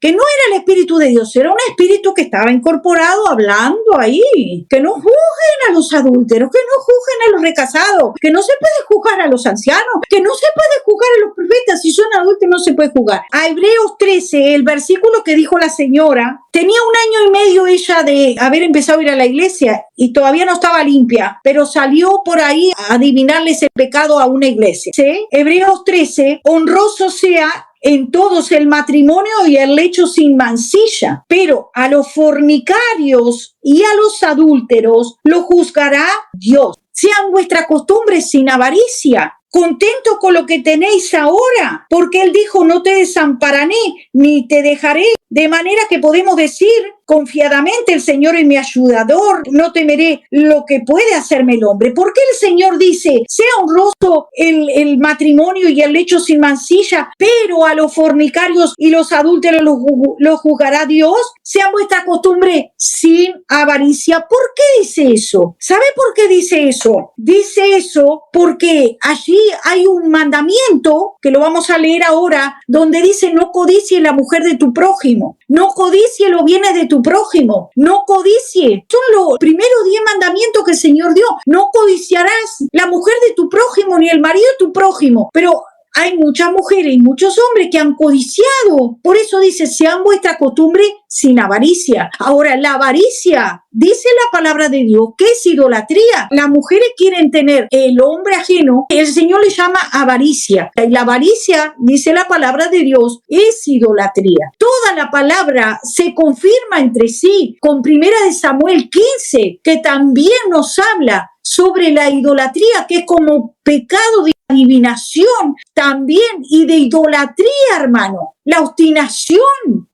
era un espíritu que estaba incorporado hablando ahí. Que no juzguen a los adúlteros, que no juzguen a los recasados, que no se puede juzgar a los ancianos, que no se puede juzgar a los profetas. Si son adúlteros no se puede juzgar. A Hebreos 13, el versículo que dijo la señora, tenía 1 año y medio ella de haber empezado a ir a la iglesia y todavía no estaba limpia, pero salió por ahí a adivinarles el pecado a una iglesia. ¿Sí? Hebreos 13, honroso sea en todos el matrimonio y el lecho sin mancilla, pero a los fornicarios y a los adúlteros lo juzgará Dios. Sean vuestras costumbres sin avaricia, contentos con lo que tenéis ahora, porque Él dijo, no te desampararé ni te dejaré, de manera que podemos decir, confiadamente, el Señor es mi ayudador, no temeré lo que puede hacerme el hombre. ¿Por qué el Señor dice, sea honroso el matrimonio y el lecho sin mancilla, pero a los fornicarios y los adúlteros los juzgará Dios? Sea vuestra costumbre sin avaricia. ¿Por qué dice eso? ¿Sabe por qué dice eso? Dice eso porque allí hay un mandamiento, que lo vamos a leer ahora, donde dice, no codicies la mujer de tu prójimo, no codicies los bienes de tu prójimo, no codicies. Son los primeros 10 mandamientos que el Señor dio. No codiciarás la mujer de tu prójimo ni el marido de tu prójimo. Pero hay muchas mujeres y muchos hombres que han codiciado. Por eso dice, sean vuestra costumbre sin avaricia. Ahora, la avaricia, dice la palabra de Dios, que es idolatría. Las mujeres quieren tener el hombre ajeno, el Señor le llama avaricia. Y la avaricia, dice la palabra de Dios, es idolatría. Toda la palabra se confirma entre sí con 1 Samuel 15, que también nos habla sobre la idolatría, que es como pecado de adivinación también y de idolatría, hermano. La obstinación.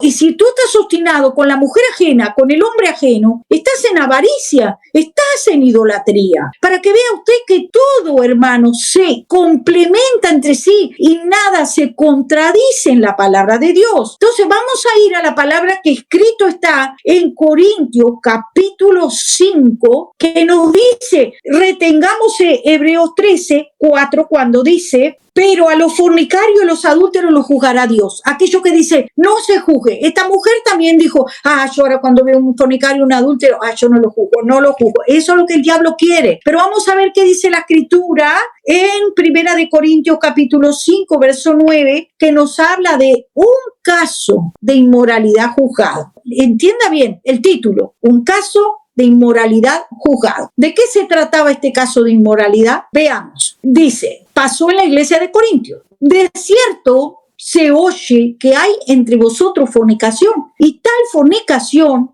Y si tú estás obstinado con la mujer ajena, con el hombre ajeno, estás en avaricia, estás en idolatría. Para que vea usted que todo, hermano, se complementa entre sí y nada se contradice en la palabra de Dios. Entonces vamos a ir a la palabra que escrito está en Corintios capítulo 5, que nos dice, retengamos Hebreos 13:4, cuando dice, pero a los fornicarios y los adúlteros los juzgará Dios. Aquello que dice, no se juzgue. Esta mujer también dijo, yo ahora cuando veo un fornicario, un adúltero, yo no lo juzgo, no lo juzgo. Eso es lo que el diablo quiere. Pero vamos a ver qué dice la Escritura en 1 Corintios capítulo 5, verso 9, que nos habla de un caso de inmoralidad juzgado. Entienda bien el título, un caso de inmoralidad juzgado. ¿De qué se trataba este caso de inmoralidad? Veamos. Dice, pasó en la iglesia de Corintios. De cierto, se oye que hay entre vosotros fornicación, y tal fornicación,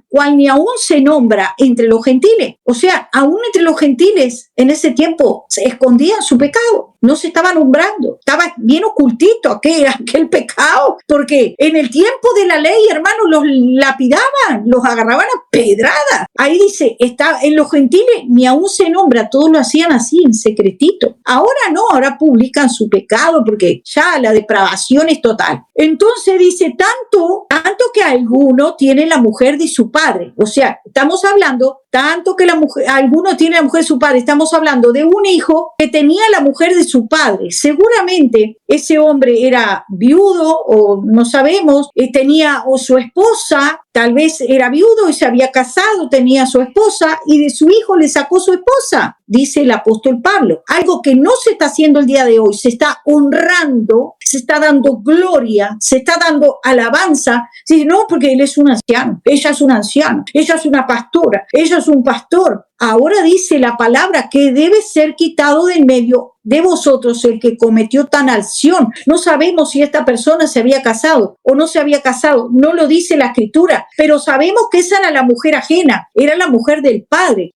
cual ni aún se nombra entre los gentiles. O sea, aún entre los gentiles en ese tiempo se escondían su pecado, no se estaba nombrando, estaba bien ocultito aquel pecado, porque en el tiempo de la ley, hermanos, los lapidaban, los agarraban a pedradas. Ahí dice, está en los gentiles ni aún se nombra, todos lo hacían así en secretito. Ahora no, ahora publican su pecado porque ya la depravación es total. Entonces dice, tanto que alguno tiene la mujer de su padre. O sea, estamos hablando, tanto que alguno tiene la mujer de su padre, estamos hablando de un hijo que tenía la mujer de su padre. Seguramente ese hombre era viudo o no sabemos, tenía o su esposa, tal vez era viudo y se había casado, tenía su esposa y de su hijo le sacó su esposa, dice el apóstol Pablo. Algo que no se está haciendo el día de hoy, se está honrando, se está dando gloria, se está dando alabanza. Sí, no, porque él es un anciano, ella es un anciano, ella es una pastora, ella es un pastor. Ahora dice la palabra que debe ser quitado del medio de vosotros el que cometió tan acción. No sabemos si esta persona se había casado o no se había casado, no lo dice la Escritura, pero sabemos que esa era la mujer ajena, era la mujer del padre.